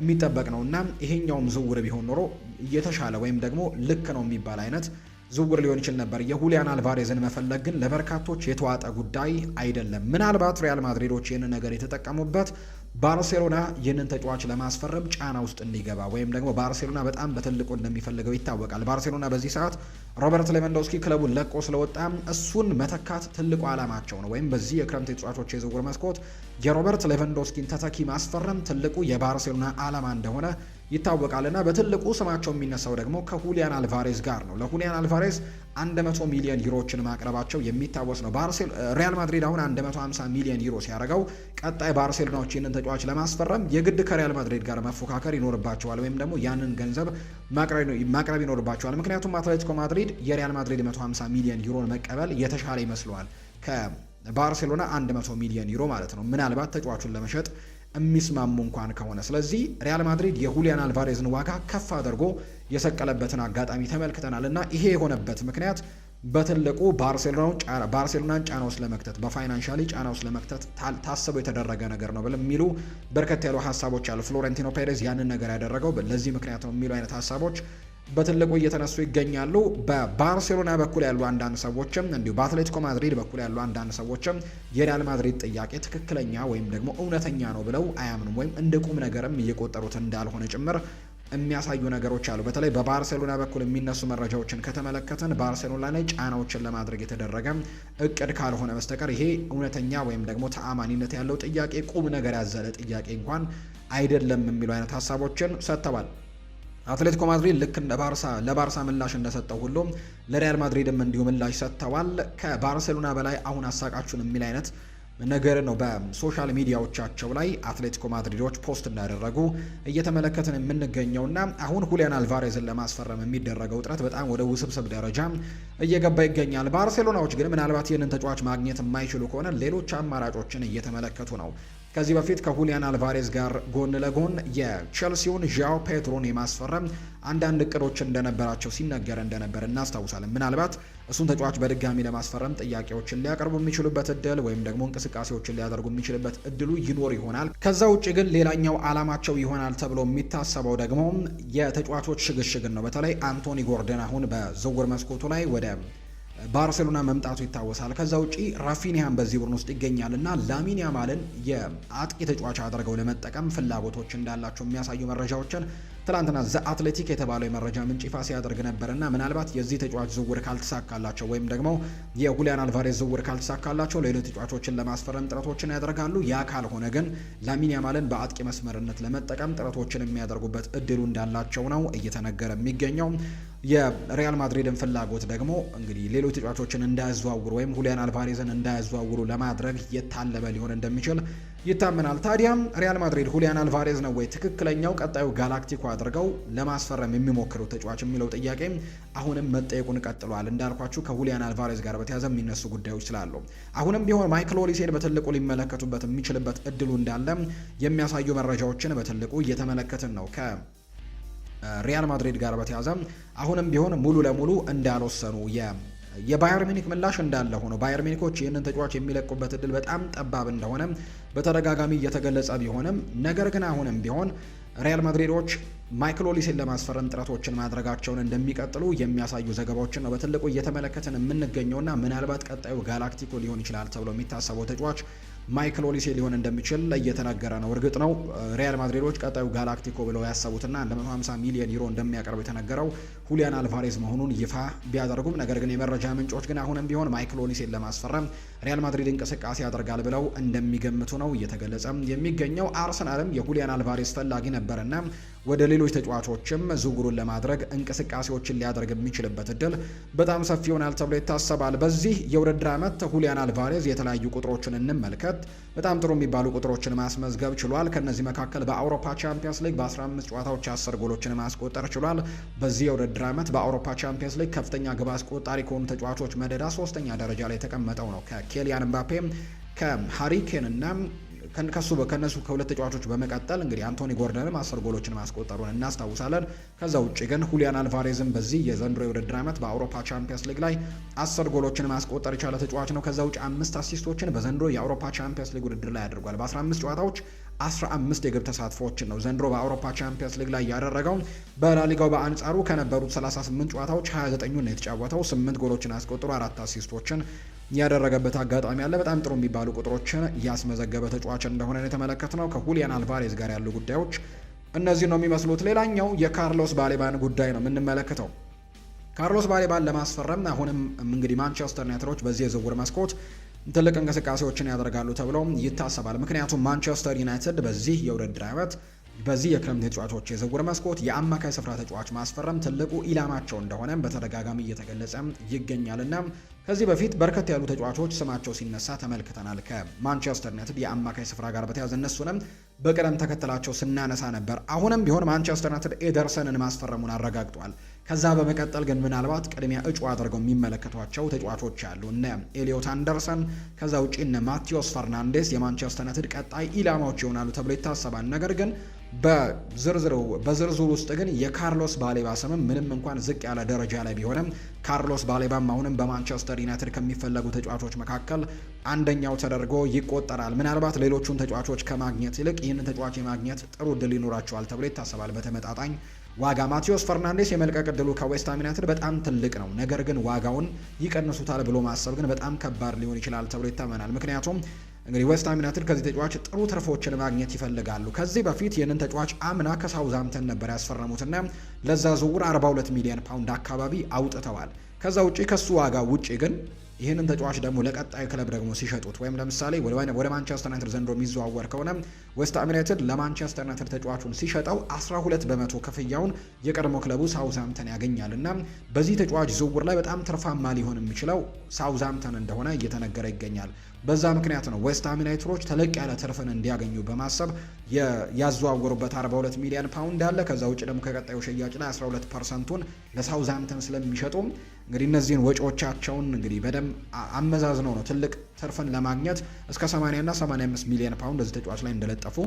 የሚጠበቅ ነው እና ይሄኛውም ዝውውር ቢሆን ኖሮ እየተሻለ ወይም ደግሞ ልክ ነው የሚባል አይነት ዝውውር ሊሆን ይችል ነበር። የሁሊያን አልቫሬዝን መፈለግ ግን ለበርካቶች የተዋጠ ጉዳይ አይደለም። ምናልባት ሪያል ማድሪዶች ይህንን ነገር የተጠቀሙበት ባርሴሎና ይህንን ተጫዋች ለማስፈረም ጫና ውስጥ እንዲገባ ወይም ደግሞ ባርሴሎና በጣም በትልቁ እንደሚፈልገው ይታወቃል። ባርሴሎና በዚህ ሰዓት ሮበርት ሌቫንዶስኪ ክለቡን ለቆ ስለወጣ እሱን መተካት ትልቁ ዓላማቸው ነው። ወይም በዚህ የክረምት የተጫዋቾች የዝውውር መስኮት የሮበርት ሌቫንዶስኪን ተተኪ ማስፈረም ትልቁ የባርሴሎና ዓላማ እንደሆነ ይታወቃልና በትልቁ ስማቸው የሚነሳው ደግሞ ከሁሊያን አልቫሬዝ ጋር ነው። ለሁሊያን አልቫሬዝ 100 ሚሊዮን ዩሮችን ማቅረባቸው የሚታወስ ነው። ሪያል ማድሪድ አሁን 150 ሚሊዮን ዩሮ ሲያደርገው ቀጣይ ባርሴሎናዎች ይህንን ተጫዋች ለማስፈረም የግድ ከሪያል ማድሪድ ጋር መፎካከር ይኖርባቸዋል፣ ወይም ደግሞ ያንን ገንዘብ ማቅረብ ይኖርባቸዋል። ምክንያቱም አትሌቲኮ ማድሪድ የሪያል ማድሪድ 150 ሚሊዮን ዩሮን መቀበል የተሻለ ይመስለዋል ከባርሴሎና 100 ሚሊዮን ዩሮ ማለት ነው፣ ምናልባት ተጫዋቹን ለመሸጥ የሚስማሙ እንኳን ከሆነ። ስለዚህ ሪያል ማድሪድ የሁሊያን አልቫሬዝን ዋጋ ከፍ አድርጎ የሰቀለበትን አጋጣሚ ተመልክተናል እና ይሄ የሆነበት ምክንያት በትልቁ ባርሴሎናን ጫና ውስጥ ለመክተት በፋይናንሻሊ ጫና ውስጥ ለመክተት ታስቦ የተደረገ ነገር ነው የሚሉ በርከት ያሉ ሀሳቦች አሉ። ፍሎሬንቲኖ ፔሬዝ ያንን ነገር ያደረገው ለዚህ ምክንያት ነው የሚሉ አይነት ሀሳቦች በትልቁ እየተነሱ ይገኛሉ። በባርሴሎና በኩል ያሉ አንዳንድ ሰዎችም እንዲሁ በአትሌቲኮ ማድሪድ በኩል ያሉ አንዳንድ ሰዎችም የሪያል ማድሪድ ጥያቄ ትክክለኛ ወይም ደግሞ እውነተኛ ነው ብለው አያምኑም፣ ወይም እንደ ቁም ነገርም እየቆጠሩት እንዳልሆነ ጭምር የሚያሳዩ ነገሮች አሉ። በተለይ በባርሴሎና በኩል የሚነሱ መረጃዎችን ከተመለከተን ባርሴሎና ላይ ጫናዎችን ለማድረግ የተደረገ እቅድ ካልሆነ በስተቀር ይሄ እውነተኛ ወይም ደግሞ ተአማኒነት ያለው ጥያቄ፣ ቁም ነገር ያዘለ ጥያቄ እንኳን አይደለም የሚሉ አይነት ሀሳቦችን ሰጥተዋል። አትሌቲኮ ማድሪድ ልክ እንደ ለባርሳ ምላሽ እንደሰጠው ሁሉ ለሪያል ማድሪድም እንዲሁ ምላሽ ሰጥተዋል። ከባርሴሎና በላይ አሁን አሳቃችሁን የሚል አይነት ነገር ነው በሶሻል ሚዲያዎቻቸው ላይ አትሌቲኮ ማድሪዶች ፖስት እንዳደረጉ እየተመለከትን የምንገኘውና አሁን ሁሊያን አልቫሬዝን ለማስፈረም የሚደረገው ጥረት በጣም ወደ ውስብስብ ደረጃ እየገባ ይገኛል። ባርሴሎናዎች ግን ምናልባት ይህንን ተጫዋች ማግኘት የማይችሉ ከሆነ ሌሎች አማራጮችን እየተመለከቱ ነው። ከዚህ በፊት ከሁሊያን አልቫሬዝ ጋር ጎን ለጎን የቼልሲውን ዣኦ ፔድሮን የማስፈረም አንዳንድ እቅዶች እንደነበራቸው ሲነገር እንደነበር እናስታውሳለን። ምናልባት እሱን ተጫዋች በድጋሚ ለማስፈረም ጥያቄዎችን ሊያቀርቡ የሚችሉበት እድል ወይም ደግሞ እንቅስቃሴዎችን ሊያደርጉ የሚችልበት እድሉ ይኖር ይሆናል። ከዛ ውጭ ግን ሌላኛው ዓላማቸው ይሆናል ተብሎ የሚታሰበው ደግሞ የተጫዋቾች ሽግሽግን ነው። በተለይ አንቶኒ ጎርደን አሁን በዝውውር መስኮቱ ላይ ወደ ባርሴሎና መምጣቱ ይታወሳል። ከዛ ውጪ ራፊኒያም በዚህ ቡድን ውስጥ ይገኛልና ላሚን ያማልን የአጥቂ ተጫዋች አድርገው ለመጠቀም ፍላጎቶች እንዳላቸው የሚያሳዩ መረጃዎችን ትላንትና ዘ አትሌቲክ የተባለው የመረጃ ምንጭ ይፋ ሲያደርግ ነበርና ምናልባት የዚህ ተጫዋች ዝውውር ካልተሳካላቸው ወይም ደግሞ የሁሊያን አልቫሬዝ ዝውውር ካልተሳካላቸው ሌሎች ተጫዋቾችን ለማስፈረም ጥረቶችን ያደርጋሉ። ያ ካልሆነ ግን ላሚን ያማልን በአጥቂ መስመርነት ለመጠቀም ጥረቶችን የሚያደርጉበት እድሉ እንዳላቸው ነው እየተነገረ የሚገኘው። የሪያል ማድሪድን ፍላጎት ደግሞ እንግዲህ ሌሎች ተጫዋቾችን እንዳያዘዋውሩ ወይም ሁሊያን አልቫሬዝን እንዳያዘዋውሩ ለማድረግ የታለበ ሊሆን እንደሚችል ይታመናል። ታዲያም ሪያል ማድሪድ ሁሊያን አልቫሬዝ ነው ወይ ትክክለኛው ቀጣዩ ጋላክቲኮ አድርገው ለማስፈረም የሚሞክሩ ተጫዋች የሚለው ጥያቄ አሁንም መጠየቁን ቀጥሏል። እንዳልኳችሁ ከሁሊያን አልቫሬዝ ጋር በተያያዘ የሚነሱ ጉዳዮች ስላሉ አሁንም ቢሆን ማይክል ኦሊሴን በትልቁ ሊመለከቱበት የሚችልበት እድሉ እንዳለ የሚያሳዩ መረጃዎችን በትልቁ እየተመለከትን ነው። ሪያል ማድሪድ ጋር በተያያዘ አሁንም ቢሆን ሙሉ ለሙሉ እንዳልወሰኑ የባየር ሚኒክ ምላሽ እንዳለ ሆኖ ባየር ሚኒኮች ይህንን ተጫዋች የሚለቁበት እድል በጣም ጠባብ እንደሆነ በተደጋጋሚ እየተገለጸ ቢሆንም ነገር ግን አሁንም ቢሆን ሪያል ማድሪዶች ማይክል ኦሊሴን ለማስፈረም ጥረቶችን ማድረጋቸውን እንደሚቀጥሉ የሚያሳዩ ዘገባዎችን ነው በትልቁ እየተመለከትን የምንገኘውና ምናልባት ቀጣዩ ጋላክቲኮ ሊሆን ይችላል ተብሎ የሚታሰበው ተጫዋች ማይክል ኦሊሴ ሊሆን እንደሚችል እየተነገረ ነው። እርግጥ ነው ሪያል ማድሪዶች ቀጣዩ ጋላክቲኮ ብለው ያሰቡትና 150 ሚሊዮን ዩሮ እንደሚያቀርቡ የተነገረው ሁሊያን አልቫሬዝ መሆኑን ይፋ ቢያደርጉም ነገር ግን የመረጃ ምንጮች ግን አሁንም ቢሆን ማይክል ኦሊሴን ለማስፈረም ሪያል ማድሪድ እንቅስቃሴ ያደርጋል ብለው እንደሚገምቱ ነው እየተገለጸ የሚገኘው። አርሰናልም የሁሊያን አልቫሬዝ ፈላጊ ነበርና ወደ ሌሎች ተጫዋቾችም ዝውውሩን ለማድረግ እንቅስቃሴዎችን ሊያደርግ የሚችልበት እድል በጣም ሰፊ ይሆናል ተብሎ ይታሰባል። በዚህ የውድድር ዓመት ሁሊያን አልቫሬዝ የተለያዩ ቁጥሮችን እንመልከት። በጣም ጥሩ የሚባሉ ቁጥሮችን ማስመዝገብ ችሏል። ከነዚህ መካከል በአውሮፓ ቻምፒየንስ ሊግ በ15 ጨዋታዎች 10 ጎሎችን ማስቆጠር ችሏል። በዚህ የውድድር ዓመት በአውሮፓ ቻምፒየንስ ሊግ ከፍተኛ ግብ አስቆጣሪ ከሆኑ ተጫዋቾች መደዳ 3ኛ ደረጃ ላይ የተቀመጠው ነው ከኬሊያን ምባፔ ከሃሪ ኬን እና ከነሱ ከሁለት ተጫዋቾች በመቀጠል እንግዲህ አንቶኒ ጎርደንም 10 ጎሎችን ማስቆጠሩን እናስታውሳለን። ከዛ ውጭ ግን ሁሊያን አልቫሬዝም በዚህ የዘንድሮ የውድድር ዓመት በአውሮፓ ቻምፒየንስ ሊግ ላይ 10 ጎሎችን ማስቆጠር የቻለ ተጫዋች ነው። ከዛ ውጭ 5 አሲስቶችን በዘንድሮ የአውሮፓ ቻምፒየንስ ሊግ ውድድር ላይ አድርጓል። በ15 ጨዋታዎች 15 የግብ ተሳትፎችን ነው ዘንድሮ በአውሮፓ ቻምፒየንስ ሊግ ላይ ያደረገው። በላሊጋው በአንጻሩ ከነበሩት 38 ጨዋታዎች 29ን ነው የተጫወተው። 8 ጎሎችን አስቆጥሮ 4 አሲስቶችን ያደረገበት አጋጣሚ አለ። በጣም ጥሩ የሚባሉ ቁጥሮችን ያስመዘገበ ተጫዋች እንደሆነ የተመለከትነው። ከሁሊያን አልቫሬዝ ጋር ያሉ ጉዳዮች እነዚህ ነው የሚመስሉት። ሌላኛው የካርሎስ ባሌባን ጉዳይ ነው የምንመለከተው። ካርሎስ ባሌባን ለማስፈረም አሁንም እንግዲህ ማንቸስተር ዩናይትዶች በዚህ የዝውውር መስኮት ትልቅ እንቅስቃሴዎችን ያደርጋሉ ተብሎ ይታሰባል። ምክንያቱም ማንቸስተር ዩናይትድ በዚህ የውድድር ዓመት በዚህ የክረምት ተጫዋቾች የዝውውር መስኮት የአማካይ ስፍራ ተጫዋች ማስፈረም ትልቁ ኢላማቸው እንደሆነ በተደጋጋሚ እየተገለጸ ይገኛልና ከዚህ በፊት በርከት ያሉ ተጫዋቾች ስማቸው ሲነሳ ተመልክተናል። ከማንቸስተር ዩናይትድ የአማካይ ስፍራ ጋር በተያያዘ እነሱንም በቅደም ተከተላቸው ስናነሳ ነበር። አሁንም ቢሆን ማንቸስተር ዩናይትድ ኤደርሰንን ማስፈረሙን አረጋግጧል። ከዛ በመቀጠል ግን ምናልባት ቅድሚያ እጩ አድርገው የሚመለከቷቸው ተጫዋቾች አሉ። እነ ኤሊዮት አንደርሰን፣ ከዛ ውጪ እነ ማቴዎስ ፈርናንዴስ የማንቸስተር ዩናይትድ ቀጣይ ኢላማዎች ይሆናሉ ተብሎ ይታሰባል። ነገር ግን በዝርዝሩ ውስጥ ግን የካርሎስ ባሌባ ስምም ምንም እንኳን ዝቅ ያለ ደረጃ ላይ ቢሆንም ካርሎስ ባሌባም አሁንም በማንቸስተር ዩናይትድ ከሚፈለጉ ተጫዋቾች መካከል አንደኛው ተደርጎ ይቆጠራል። ምናልባት ሌሎቹን ተጫዋቾች ከማግኘት ይልቅ ይህንን ተጫዋች የማግኘት ጥሩ እድል ይኖራቸዋል ተብሎ ይታሰባል። በተመጣጣኝ ዋጋ ማቴዎስ ፈርናንዴስ የመልቀቅ እድሉ ከዌስትሃም ዩናይትድ በጣም ትልቅ ነው። ነገር ግን ዋጋውን ይቀንሱታል ብሎ ማሰብ ግን በጣም ከባድ ሊሆን ይችላል ተብሎ ይታመናል። ምክንያቱም እንግዲህ ዌስትሃም ዩናይትድ ከዚህ ተጫዋች ጥሩ ትርፎችን ማግኘት ይፈልጋሉ። ከዚህ በፊት ይህንን ተጫዋች አምና ከሳውዝሃምፕተን ነበር ያስፈረሙትና ለዛ ዝውውር 42 ሚሊዮን ፓውንድ አካባቢ አውጥተዋል። ከዛ ውጪ ከሱ ዋጋ ውጪ ግን ይህንን ተጫዋች ደግሞ ለቀጣዩ ክለብ ደግሞ ሲሸጡት ወይም ለምሳሌ ወደ ማንቸስተር ዩናይትድ ዘንድሮ የሚዘዋወር ከሆነ ዌስትሃም ዩናይትድ ለማንቸስተር ዩናይትድ ተጫዋቹን ሲሸጠው 12 በመቶ ክፍያውን የቀድሞ ክለቡ ሳውዝሃምፕተን ያገኛል እና በዚህ ተጫዋች ዝውውር ላይ በጣም ትርፋማ ሊሆን የሚችለው ሳውዝሃምፕተን እንደሆነ እየተነገረ ይገኛል። በዛ ምክንያት ነው ዌስትሃም ዩናይትዶች ተለቅ ያለ ትርፍን እንዲያገኙ በማሰብ ያዘዋወሩበት 42 ሚሊዮን ፓውንድ አለ። ከዛ ውጭ ደግሞ ከቀጣዩ ሽያጭ ላይ 12%ን ለሳውዝሃምፕተን ስለሚሸጡ እንግዲህ እነዚህን ወጪዎቻቸውን እንግዲህ በደንብ አመዛዝነው ነው ትልቅ ትርፍን ለማግኘት እስከ 80 እና 85 ሚሊዮን ፓውንድ እዚህ ተጫዋች ላይ እንደለጠፉ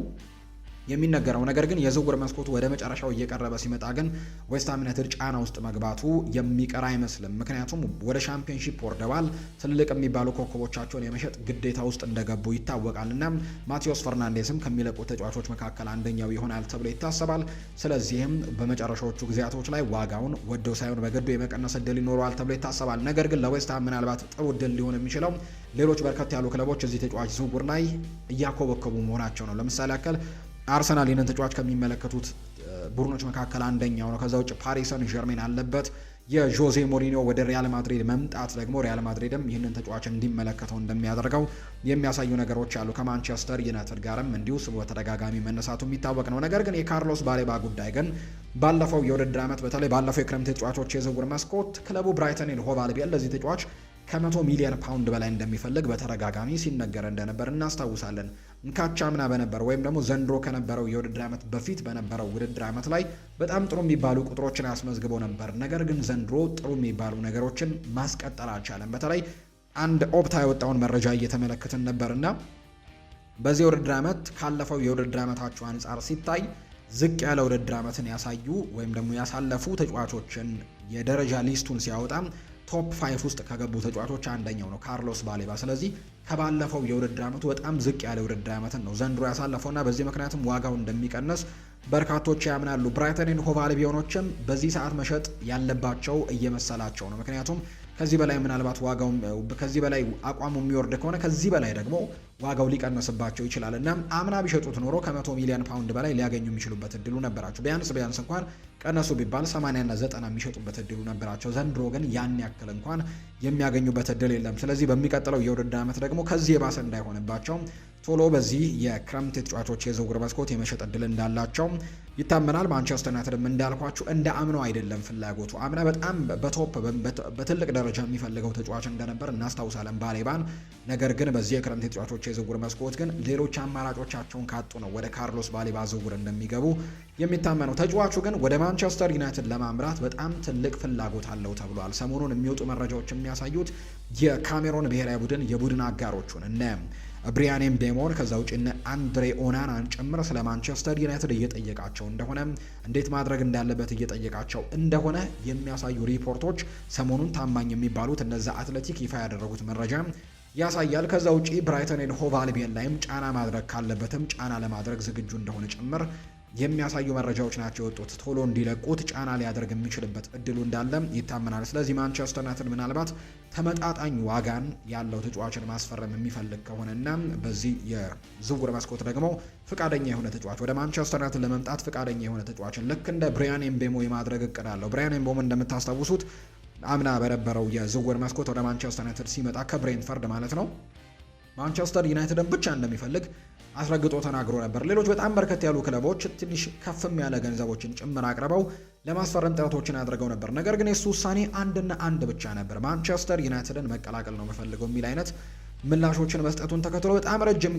የሚነገረው። ነገር ግን የዝውውር መስኮቱ ወደ መጨረሻው እየቀረበ ሲመጣ ግን ዌስትሃም ዩናይትድ ጫና ውስጥ መግባቱ የሚቀር አይመስልም። ምክንያቱም ወደ ሻምፒዮንሺፕ ወርደዋል። ትልቅ የሚባሉ ኮከቦቻቸውን የመሸጥ ግዴታ ውስጥ እንደገቡ ይታወቃል እና ማቴዎስ ፈርናንዴስም ከሚለቁ ተጫዋቾች መካከል አንደኛው ይሆናል ተብሎ ይታሰባል። ስለዚህም በመጨረሻዎቹ ጊዜያቶች ላይ ዋጋውን ወደው ሳይሆን በግዱ የመቀነስ እድል ይኖረዋል ተብሎ ይታሰባል። ነገር ግን ለዌስትሃም ምናልባት ጥሩ እድል ሊሆን የሚችለው ሌሎች በርከት ያሉ ክለቦች እዚህ ተጫዋች ዝውውር ላይ እያኮበከቡ መሆናቸው ነው። ለምሳሌ ያክል አርሰናል ይህንን ተጫዋች ከሚመለከቱት ቡድኖች መካከል አንደኛው ነው። ከዛ ውጭ ፓሪስ ሰን ዠርሜን አለበት። የጆዜ ሞሪኒዮ ወደ ሪያል ማድሪድ መምጣት ደግሞ ሪያል ማድሪድም ይህንን ተጫዋች እንዲመለከተው እንደሚያደርገው የሚያሳዩ ነገሮች አሉ። ከማንቸስተር ዩናይትድ ጋርም እንዲሁ ስሙ በተደጋጋሚ መነሳቱ የሚታወቅ ነው። ነገር ግን የካርሎስ ባሌባ ጉዳይ ግን ባለፈው የውድድር ዓመት በተለይ ባለፈው የክረምት ተጫዋቾች የዝውውር መስኮት ክለቡ ብራይተን ኤንድ ሆቭ አልቢዮን ለዚህ ተጫዋች ከ100 ሚሊዮን ፓውንድ በላይ እንደሚፈልግ በተደጋጋሚ ሲነገር እንደነበር እናስታውሳለን። ካቻምና በነበረው ወይም ደግሞ ዘንድሮ ከነበረው የውድድር ዓመት በፊት በነበረው ውድድር ዓመት ላይ በጣም ጥሩ የሚባሉ ቁጥሮችን አስመዝግበው ነበር። ነገር ግን ዘንድሮ ጥሩ የሚባሉ ነገሮችን ማስቀጠል አልቻለም። በተለይ አንድ ኦፕታ የወጣውን መረጃ እየተመለከትን ነበርና በዚህ የውድድር ዓመት ካለፈው የውድድር ዓመታቸው አንጻር ሲታይ ዝቅ ያለ ውድድር ዓመትን ያሳዩ ወይም ደግሞ ያሳለፉ ተጫዋቾችን የደረጃ ሊስቱን ሲያወጣ ቶፕ 5 ውስጥ ከገቡ ተጫዋቾች አንደኛው ነው ካርሎስ ባሌባ። ስለዚህ ከባለፈው የውድድር ዓመቱ በጣም ዝቅ ያለ የውድድር ዓመትን ነው ዘንድሮ ያሳለፈውና በዚህ ምክንያትም ዋጋው እንደሚቀንስ በርካቶች ያምናሉ። ብራይተን ኤንድ ሆቭ አልቢዮኖችም በዚህ ሰዓት መሸጥ ያለባቸው እየመሰላቸው ነው። ምክንያቱም ከዚህ በላይ ምናልባት ዋጋው ከዚህ በላይ አቋሙ የሚወርድ ከሆነ ከዚህ በላይ ደግሞ ዋጋው ሊቀንስባቸው ይችላል እና አምና ቢሸጡት ኖሮ ከ100 ሚሊዮን ፓውንድ በላይ ሊያገኙ የሚችሉበት እድሉ ነበራቸው። ቢያንስ እንኳን ቀነሱ ቢባል 80 እና 90 የሚሸጡበት እድሉ ነበራቸው። ዘንድሮ ግን ያን ያክል እንኳን የሚያገኙበት እድል የለም። ስለዚህ በሚቀጥለው የውድድር ዓመት ደግሞ ከዚህ የባሰ እንዳይሆንባቸው ቶሎ በዚህ የክረምት ተጫዋቾች የዝውውር መስኮት የመሸጥ እድል እንዳላቸው ይታመናል። ማንቸስተር ዩናይትድም እንዳልኳችሁ እንደ አምናው አይደለም ፍላጎቱ። አምና በጣም በቶፕ በትልቅ ደረጃ የሚፈልገው ተጫዋች እንደነበር እናስታውሳለን ባሌባን። ነገር ግን በዚህ የክረምት ተጫዋቾች የዝውውር መስኮት ግን ሌሎች አማራጮቻቸውን ካጡ ነው ወደ ካርሎስ ባሌባ ዝውውር እንደሚገቡ የሚታመነው። ተጫዋቹ ግን ወደ ማንቸስተር ዩናይትድ ለማምራት በጣም ትልቅ ፍላጎት አለው ተብሏል። ሰሞኑን የሚወጡ መረጃዎች የሚያሳዩት የካሜሮን ብሔራዊ ቡድን የቡድን አጋሮቹን እነ ብሪያን ኤምቤሞን ከዛ ውጭ እነ አንድሬ ኦናናን ጭምር ስለ ማንቸስተር ዩናይትድ እየጠየቃቸው እንደሆነ እንዴት ማድረግ እንዳለበት እየጠየቃቸው እንደሆነ የሚያሳዩ ሪፖርቶች ሰሞኑን ታማኝ የሚባሉት እነዛ አትሌቲክ ይፋ ያደረጉት መረጃ ያሳያል። ከዛ ውጪ ብራይተን ኤንድ ሆቭ አልቢዮን ላይም ጫና ማድረግ ካለበትም ጫና ለማድረግ ዝግጁ እንደሆነ ጭምር የሚያሳዩ መረጃዎች ናቸው የወጡት። ቶሎ እንዲለቁት ጫና ሊያደርግ የሚችልበት እድሉ እንዳለ ይታመናል። ስለዚህ ማንቸስተር ዩናይትድ ምናልባት ተመጣጣኝ ዋጋን ያለው ተጫዋችን ማስፈረም የሚፈልግ ከሆነና በዚህ የዝውውር መስኮት ደግሞ ፍቃደኛ የሆነ ተጫዋች ወደ ማንቸስተር ዩናይትድ ለመምጣት ፍቃደኛ የሆነ ተጫዋችን ልክ እንደ ብሪያን ኤምቤሞ የማድረግ እቅድ አለው። ብሪያን ኤምቤሞ እንደምታስታውሱት አምና በነበረው የዝውውር መስኮት ወደ ማንቸስተር ዩናይትድ ሲመጣ ከብሬንትፈርድ ማለት ነው ማንቸስተር ዩናይትድን ብቻ እንደሚፈልግ አስረግጦ ተናግሮ ነበር። ሌሎች በጣም በርከት ያሉ ክለቦች ትንሽ ከፍም ያለ ገንዘቦችን ጭምር አቅርበው ለማስፈረም ጥረቶችን አድርገው ነበር። ነገር ግን የሱ ውሳኔ አንድና አንድ ብቻ ነበር፣ ማንቸስተር ዩናይትድን መቀላቀል ነው የምፈልገው የሚል አይነት ምላሾችን መስጠቱን ተከትሎ በጣም ረጅም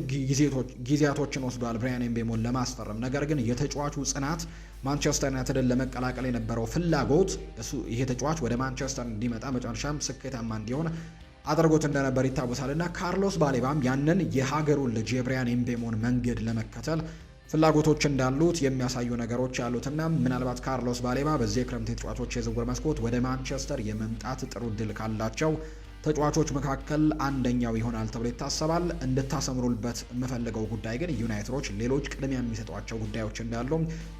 ጊዜያቶችን ወስዷል ብሪያን ኤምቤሞን ለማስፈረም። ነገር ግን የተጫዋቹ ጽናት ማንቸስተር ዩናይትድን ለመቀላቀል የነበረው ፍላጎት ይሄ ተጫዋች ወደ ማንቸስተር እንዲመጣ መጨረሻም ስኬታማ እንዲሆን አድርጎት እንደነበር ይታወሳል። እና ካርሎስ ባሌባም ያንን የሀገሩን ልጅ የብሪያን ኤምቤሞን መንገድ ለመከተል ፍላጎቶች እንዳሉት የሚያሳዩ ነገሮች ያሉትና ምናልባት ካርሎስ ባሌባ በዚህ የክረምት ተጫዋቾች የዝውውር መስኮት ወደ ማንቸስተር የመምጣት ጥሩ እድል ካላቸው ተጫዋቾች መካከል አንደኛው ይሆናል ተብሎ ይታሰባል። እንድታሰምሩልበት የምፈልገው ጉዳይ ግን ዩናይትዶች ሌሎች ቅድሚያ የሚሰጧቸው ጉዳዮች እንዳሉ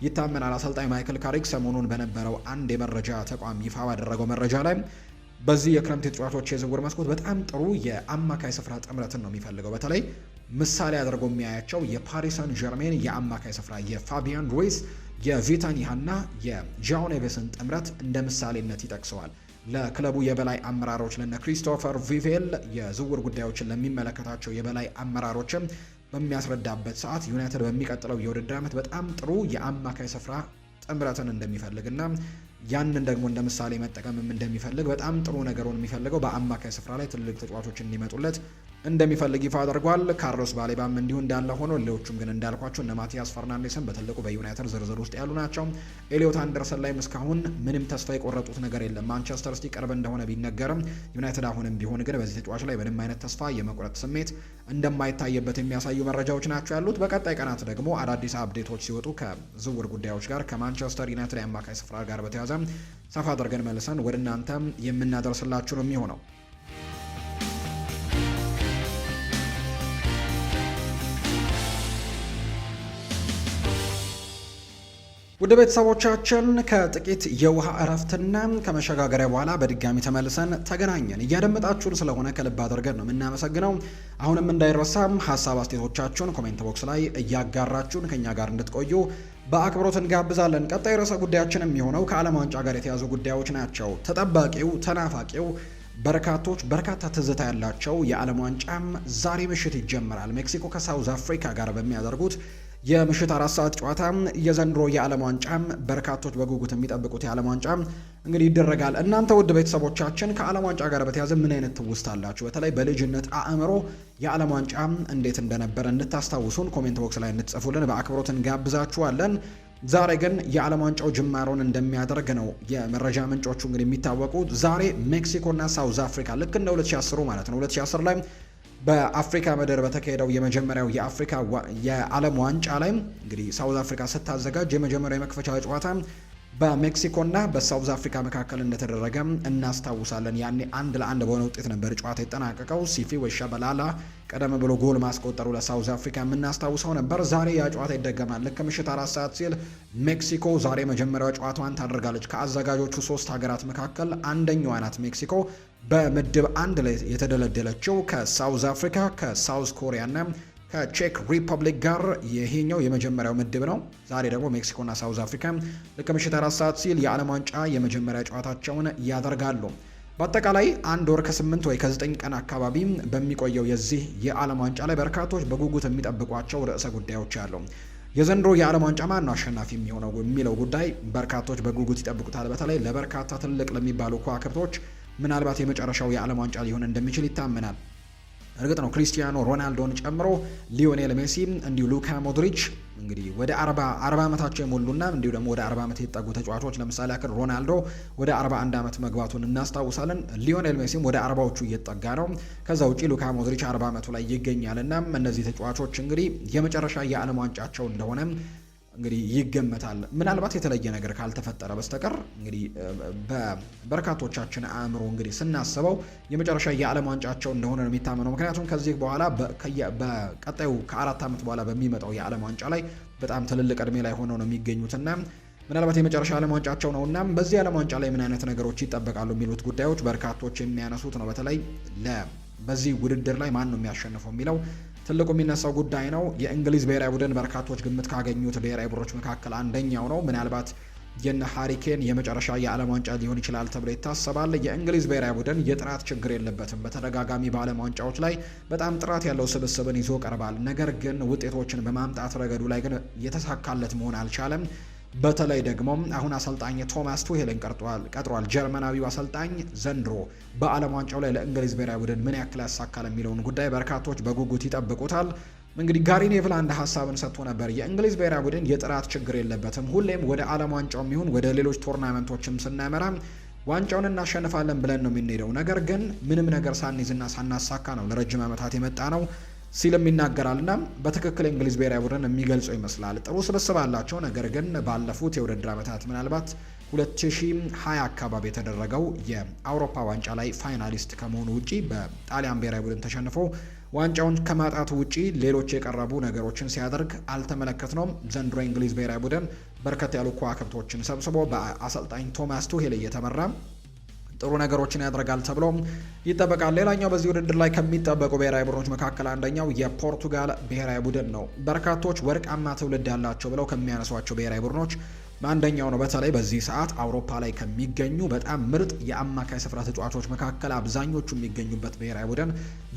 ይታመናል። አሰልጣኝ ማይክል ካሪክ ሰሞኑን በነበረው አንድ የመረጃ ተቋም ይፋ ባደረገው መረጃ ላይ በዚህ የክረምት ተጫዋቾች የዝውውር መስኮት በጣም ጥሩ የአማካይ ስፍራ ጥምረትን ነው የሚፈልገው። በተለይ ምሳሌ አድርጎ የሚያያቸው የፓሪስ ሰን ዠርሜን የአማካይ ስፍራ የፋቢያን ሩይስ የቪታኒያና የጃኦ ኔቬስን ጥምረት እንደ ምሳሌነት ይጠቅሰዋል። ለክለቡ የበላይ አመራሮች ለነ ክሪስቶፈር ቪቬል የዝውውር ጉዳዮችን ለሚመለከታቸው የበላይ አመራሮችም በሚያስረዳበት ሰዓት ዩናይትድ በሚቀጥለው የውድድር ዓመት በጣም ጥሩ የአማካይ ስፍራ ጥምረትን እንደሚፈልግና ያንን ደግሞ እንደ ምሳሌ መጠቀምም እንደሚፈልግ በጣም ጥሩ ነገሩን የሚፈልገው በአማካይ ስፍራ ላይ ትልልቅ ተጫዋቾች እንዲመጡለት እንደሚፈልግ ይፋ አድርጓል። ካርሎስ ባሌባም እንዲሁ እንዳለ ሆኖ ሌሎቹም ግን እንዳልኳቸው እነ ማቲያስ ፈርናንዴስን በትልቁ በዩናይትድ ዝርዝር ውስጥ ያሉ ናቸው። ኤሊዮት አንደርሰን ላይም እስካሁን ምንም ተስፋ የቆረጡት ነገር የለም። ማንቸስተር ሲቲ ቅርብ እንደሆነ ቢነገርም ዩናይትድ አሁንም ቢሆን ግን በዚህ ተጫዋች ላይ ምንም አይነት ተስፋ የመቁረጥ ስሜት እንደማይታይበት የሚያሳዩ መረጃዎች ናቸው ያሉት። በቀጣይ ቀናት ደግሞ አዳዲስ አፕዴቶች ሲወጡ ከዝውውር ጉዳዮች ጋር ከማንቸስተር ዩናይትድ የአማካይ ስፍራ ጋር በተያያዘ ሰፋ አድርገን መልሰን ወደ እናንተ የምናደርስላችሁ ነው የሚሆነው። ውድ ቤተሰቦቻችን ከጥቂት የውሃ እረፍትና ከመሸጋገሪያ በኋላ በድጋሚ ተመልሰን ተገናኘን። እያደመጣችሁን ስለሆነ ከልብ አድርገን ነው የምናመሰግነው። አሁንም እንዳይረሳም ሀሳብ አስተያየቶቻችሁን ኮሜንት ቦክስ ላይ እያጋራችሁን ከኛ ጋር እንድትቆዩ በአክብሮት እንጋብዛለን። ቀጣይ ርዕሰ ጉዳያችን የሚሆነው ከዓለም ዋንጫ ጋር የተያዙ ጉዳዮች ናቸው። ተጠባቂው ተናፋቂው በርካታ ትዝታ ያላቸው የዓለም ዋንጫም ዛሬ ምሽት ይጀምራል። ሜክሲኮ ከሳውዝ አፍሪካ ጋር በሚያደርጉት የምሽት 4 ሰዓት ጨዋታ የዘንድሮ የዓለም ዋንጫም በርካቶች በጉጉት የሚጠብቁት የዓለም ዋንጫ እንግዲህ ይደረጋል። እናንተ ውድ ቤተሰቦቻችን ከዓለም ዋንጫ ጋር በተያያዘ ምን አይነት ትውስታ አላችሁ? በተለይ በልጅነት አእምሮ የዓለም ዋንጫ እንዴት እንደነበረ እንድታስታውሱን ኮሜንት ቦክስ ላይ እንድትጽፉልን በአክብሮት እንጋብዛችኋለን። ዛሬ ግን የዓለም ዋንጫው ጅማሮን እንደሚያደርግ ነው የመረጃ ምንጮቹ እንግዲህ የሚታወቁት። ዛሬ ሜክሲኮና ሳውዝ አፍሪካ ልክ እንደ 2010 ማለት ነው 2010 ላይ በአፍሪካ ምድር በተካሄደው የመጀመሪያው የዓለም ዋንጫ ላይ እንግዲህ ሳውዝ አፍሪካ ስታዘጋጅ የመጀመሪያው የመክፈቻ ጨዋታ በሜክሲኮና በሳውዝ አፍሪካ መካከል እንደተደረገ እናስታውሳለን። ያኔ 1-1 በሆነ ውጤት ነበር ጨዋታ የተጠናቀቀው። ሲፊ ወሻበላላ ቀደም ብሎ ጎል ማስቆጠሩ ለሳውዝ አፍሪካ የምናስታውሰው ነበር። ዛሬ ያ ጨዋታ ይደገማል። ልክ ምሽት 4 ሰዓት ሲል ሜክሲኮ ዛሬ መጀመሪያው ጨዋታዋን ታደርጋለች። ከአዘጋጆቹ 3 ሀገራት መካከል አንደኛዋ ናት ሜክሲኮ። በምድብ 1 ላይ የተደለደለችው ከሳውዝ አፍሪካ፣ ከሳውዝ ኮሪያና ከቼክ ሪፐብሊክ ጋር ይሄኛው የመጀመሪያው ምድብ ነው። ዛሬ ደግሞ ሜክሲኮና ሳውዝ አፍሪካ ልክ ምሽት 4 ሰዓት ሲል የዓለም ዋንጫ የመጀመሪያ ጨዋታቸውን ያደርጋሉ። በአጠቃላይ 1 ወር ከ8 ወይ ከ9 ቀን አካባቢ በሚቆየው የዚህ የዓለም ዋንጫ ላይ በርካቶች በጉጉት የሚጠብቋቸው ርዕሰ ጉዳዮች አሉ። የዘንድሮ የዓለም ዋንጫ ማን ነው አሸናፊ የሚሆነው የሚለው ጉዳይ በርካቶች በጉጉት ይጠብቁታል። በተለይ ለበርካታ ትልቅ ለሚባሉ ከዋክብቶች ምናልባት የመጨረሻው የዓለም ዋንጫ ሊሆን እንደሚችል ይታመናል። እርግጥ ነው ክሪስቲያኖ ሮናልዶን ጨምሮ ሊዮኔል ሜሲ እንዲሁ ሉካ ሞድሪች እንግዲህ ወደ 40 ዓመታቸው የሞሉና እንዲሁ ደግሞ ወደ 40 ዓመት የተጠጉ ተጫዋቾች ለምሳሌ ያክል ሮናልዶ ወደ 41 ዓመት መግባቱን እናስታውሳለን። ሊዮኔል ሜሲም ወደ 40ዎቹ እየተጠጋ ነው። ከዛ ውጪ ሉካ ሞድሪች 40 ዓመቱ ላይ ይገኛልና እነዚህ ተጫዋቾች እንግዲህ የመጨረሻ የዓለም ዋንጫቸው እንደሆነ እንግዲህ ይገመታል። ምናልባት የተለየ ነገር ካልተፈጠረ በስተቀር እንግዲህ በበርካቶቻችን አእምሮ እንግዲህ ስናስበው የመጨረሻ የዓለም ዋንጫቸው እንደሆነ ነው የሚታመነው። ምክንያቱም ከዚህ በኋላ በቀጣዩ ከ4 ዓመት በኋላ በሚመጣው የዓለም ዋንጫ ላይ በጣም ትልልቅ እድሜ ላይ ሆነው ነው የሚገኙትና ምናልባት የመጨረሻ ዓለም ዋንጫቸው ነውና በዚህ ዓለም ዋንጫ ላይ ምን አይነት ነገሮች ይጠበቃሉ የሚሉት ጉዳዮች በርካቶች የሚያነሱት ነው። በተለይ በዚህ ውድድር ላይ ማን ነው የሚያሸንፈው የሚለው ትልቁ የሚነሳው ጉዳይ ነው። የእንግሊዝ ብሔራዊ ቡድን በርካቶች ግምት ካገኙት ብሔራዊ ቡድኖች መካከል አንደኛው ነው። ምናልባት የነ ሃሪኬን የመጨረሻ የዓለም ዋንጫ ሊሆን ይችላል ተብሎ ይታሰባል። የእንግሊዝ ብሔራዊ ቡድን የጥራት ችግር የለበትም። በተደጋጋሚ በዓለም ዋንጫዎች ላይ በጣም ጥራት ያለው ስብስብን ይዞ ቀርባል። ነገር ግን ውጤቶችን በማምጣት ረገዱ ላይ ግን የተሳካለት መሆን አልቻለም። በተለይ ደግሞ አሁን አሰልጣኝ ቶማስ ቱሄልን ቀጥሯል። ጀርመናዊው አሰልጣኝ ዘንድሮ በዓለም ዋንጫው ላይ ለእንግሊዝ ብሔራዊ ቡድን ምን ያክል ያሳካል የሚለውን ጉዳይ በርካቶች በጉጉት ይጠብቁታል። እንግዲህ ጋሪ ኔቭል አንድ ሀሳብን ሰጥቶ ነበር። የእንግሊዝ ብሔራዊ ቡድን የጥራት ችግር የለበትም። ሁሌም ወደ ዓለም ዋንጫውም ይሁን ወደ ሌሎች ቶርናመንቶችም ስናመራ ዋንጫውን እናሸንፋለን ብለን ነው የምንሄደው። ነገር ግን ምንም ነገር ሳንይዝና ሳናሳካ ነው ለረጅም ዓመታት የመጣ ነው። ሲልም ይናገራልና በትክክል እንግሊዝ ብሔራዊ ቡድን የሚገልጸው ይመስላል። ጥሩ ስብስብ አላቸው። ነገር ግን ባለፉት የውድድር ዓመታት ምናልባት 2020 አካባቢ የተደረገው የአውሮፓ ዋንጫ ላይ ፋይናሊስት ከመሆኑ ውጪ በጣሊያን ብሔራዊ ቡድን ተሸንፎ ዋንጫውን ከማጣቱ ውጪ ሌሎች የቀረቡ ነገሮችን ሲያደርግ አልተመለከትነውም። ዘንድሮ እንግሊዝ ብሔራዊ ቡድን በርከት ያሉ ከዋክብቶችን ሰብስቦ በአሰልጣኝ ቶማስ ቱሄል እየተመራ ጥሩ ነገሮችን ያደርጋል ተብሎ ይጠበቃል። ሌላኛው በዚህ ውድድር ላይ ከሚጠበቁ ብሔራዊ ቡድኖች መካከል አንደኛው የፖርቱጋል ብሔራዊ ቡድን ነው። በርካቶች ወርቃማ ትውልድ ያላቸው ብለው ከሚያነሷቸው ብሔራዊ ቡድኖች አንደኛው ነው። በተለይ በዚህ ሰዓት አውሮፓ ላይ ከሚገኙ በጣም ምርጥ የአማካይ ስፍራ ተጫዋቾች መካከል አብዛኞቹ የሚገኙበት ብሔራዊ ቡድን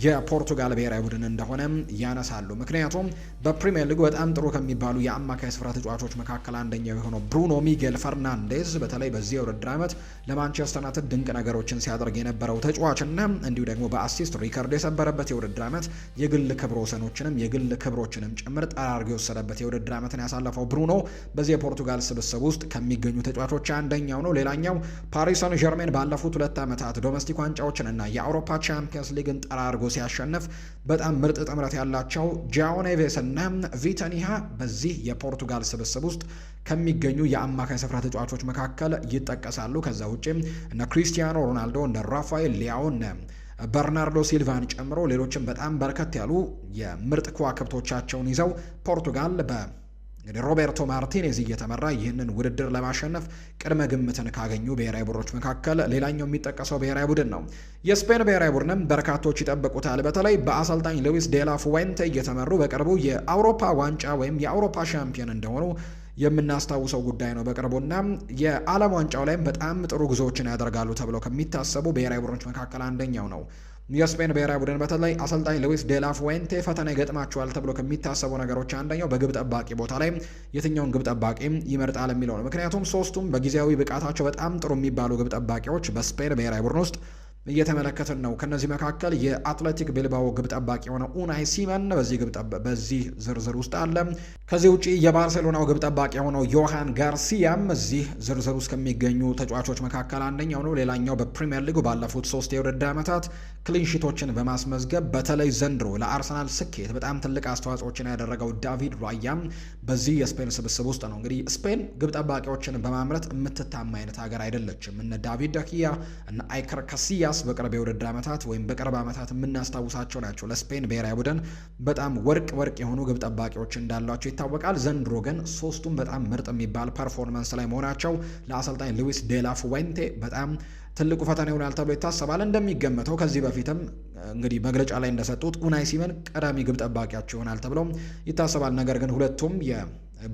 የፖርቱጋል ብሔራዊ ቡድን እንደሆነ ያነሳሉ። ምክንያቱም በፕሪሚየር ሊጉ በጣም ጥሩ ከሚባሉ የአማካይ ስፍራ ተጫዋቾች መካከል አንደኛው የሆነው ብሩኖ ሚጌል ፈርናንዴዝ በተለይ በዚህ የውድድር ዓመት ለማንቸስተር ዩናይትድ ድንቅ ነገሮችን ሲያደርግ የነበረው ተጫዋችና እንዲሁ ደግሞ በአሲስት ሪከርድ የሰበረበት የውድድር ዓመት የግል ክብረ ወሰኖችንም የግል ክብሮችንም ጭምር ጠራርጎ የወሰደበት የውድድር ዓመትን ያሳለፈው ብሩኖ በዚህ የፖርቱጋል ስብስብ ውስጥ ከሚገኙ ተጫዋቾች አንደኛው ነው። ሌላኛው ፓሪስ ሰን ዠርሜን ባለፉት 2 ዓመታት ዶሜስቲክ ዋንጫዎችን እና የአውሮፓ ቻምፒየንስ ሊግን ጠራርጎ ሲያሸንፍ በጣም ምርጥ ጥምረት ያላቸው ጃኦ ኔቬስ እና ቪተኒሃ በዚህ የፖርቱጋል ስብስብ ውስጥ ከሚገኙ የአማካይ ስፍራ ተጫዋቾች መካከል ይጠቀሳሉ። ከዛ ውጪ እነ ክሪስቲያኖ ሮናልዶ፣ እነ ራፋኤል ሊያኦ፣ እነ በርናርዶ ሲልቫን ጨምሮ ሌሎችም በጣም በርከት ያሉ የምርጥ ከዋክብቶቻቸውን ይዘው ፖርቱጋል እንግዲህ ሮቤርቶ ማርቲኔዝ እየተመራ ይህንን ውድድር ለማሸነፍ ቅድመ ግምትን ካገኙ ብሔራዊ ቡድኖች መካከል ሌላኛው የሚጠቀሰው ብሔራዊ ቡድን ነው። የስፔን ብሔራዊ ቡድንም በርካቶች ይጠብቁታል። በተለይ በአሰልጣኝ ሉዊስ ዴላ ፉዌንቴ እየተመሩ በቅርቡ የአውሮፓ ዋንጫ ወይም የአውሮፓ ሻምፒዮን እንደሆኑ የምናስታውሰው ጉዳይ ነው። በቅርቡና የዓለም ዋንጫው ላይም በጣም ጥሩ ጉዞዎችን ያደርጋሉ ተብለው ከሚታሰቡ ብሔራዊ ቡድኖች መካከል አንደኛው ነው። የስፔን ብሔራዊ ቡድን በተለይ አሰልጣኝ ሉዊስ ዴላ ፉዌንቴ ፈተና ይገጥማቸዋል ተብሎ ከሚታሰቡ ነገሮች አንደኛው በግብ ጠባቂ ቦታ ላይ የትኛውን ግብ ጠባቂ ይመርጣል የሚለው ነው። ምክንያቱም ሶስቱም በጊዜያዊ ብቃታቸው በጣም ጥሩ የሚባሉ ግብ ጠባቂዎች በስፔን ብሔራዊ ቡድን ውስጥ እየተመለከትን ነው። ከነዚህ መካከል የአትሌቲክ ቢልባኦ ግብ ጠባቂ የሆነው ኡናይ ሲመን በዚህ ዝርዝር ውስጥ አለ። ከዚህ ውጪ የባርሴሎናው ግብ ጠባቂ የሆነው ዮሃን ጋርሲያም እዚህ ዝርዝር ውስጥ ከሚገኙ ተጫዋቾች መካከል አንደኛው ነው። ሌላኛው በፕሪሚየር ሊጉ ባለፉት 3 የውድድር ዓመታት ክሊንሺቶችን በማስመዝገብ በተለይ ዘንድሮ ለአርሰናል ስኬት በጣም ትልቅ አስተዋጽኦችን ያደረገው ዳቪድ ራያም በዚህ የስፔን ስብስብ ውስጥ ነው። እንግዲህ ስፔን ግብ ጠባቂዎችን በማምረት የምትታማ አይነት ሀገር አይደለችም። እነ ዳቪድ ደኪያ እነ አይከር ካሲያስ በቅርብ የውድድር ዓመታት ወይም በቅርብ ዓመታት የምናስታውሳቸው ናቸው። ለስፔን ብሔራዊ ቡድን በጣም ወርቅ የሆኑ ግብ ጠባቂዎች እንዳሏቸው ይታወቃል። ዘንድሮ ግን ሶስቱም በጣም ምርጥ የሚባል ፐርፎርማንስ ላይ መሆናቸው ለአሰልጣኝ ሉዊስ ዴላ ፉዌንቴ በጣም ትልቁ ፈተና ይሆናል ተብሎ ይታሰባል። እንደሚገመተው ከዚህ በፊትም እንግዲህ መግለጫ ላይ እንደሰጡት ኡናይ ሲመን ቀዳሚ ግብ ጠባቂያቸው ይሆናል ተብሎ ይታሰባል። ነገር ግን ሁለቱም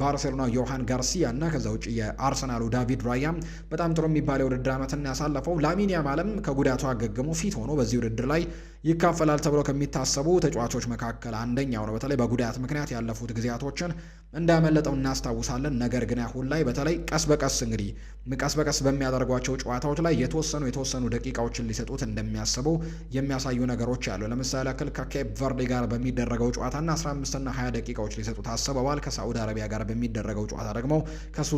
ባርሴሎና ዮሃን ጋርሲያ እና ከዛ ውጪ የአርሰናሉ ዳቪድ ራያ በጣም ጥሩ የሚባል የውድድር ዓመትን ያሳለፈው ላሚን ያማልም ከጉዳቱ አገግሞ ፊት ሆኖ በዚህ ውድድር ላይ ይካፈላል ተብሎ ከሚታሰቡ ተጫዋቾች መካከል አንደኛው ነው። በተለይ በጉዳት ምክንያት ያለፉት ጊዜያቶችን እንዳመለጠው እናስታውሳለን። ነገር ግን አሁን ላይ በተለይ ቀስ በቀስ በሚያደርጓቸው ጨዋታዎች ላይ የተወሰኑ ደቂቃዎችን ሊሰጡት እንደሚያስቡ የሚያሳዩ ነገሮች አሉ። ለምሳሌ ያክል ከኬፕ ቨርዴ ጋር በሚደረገው ጨዋታና 15 እና 20 ደቂቃዎች ሊሰጡት አስበዋል። ከሳዑዲ አረቢያ ጋር በሚደረገው ጨዋታ ደግሞ ከሱ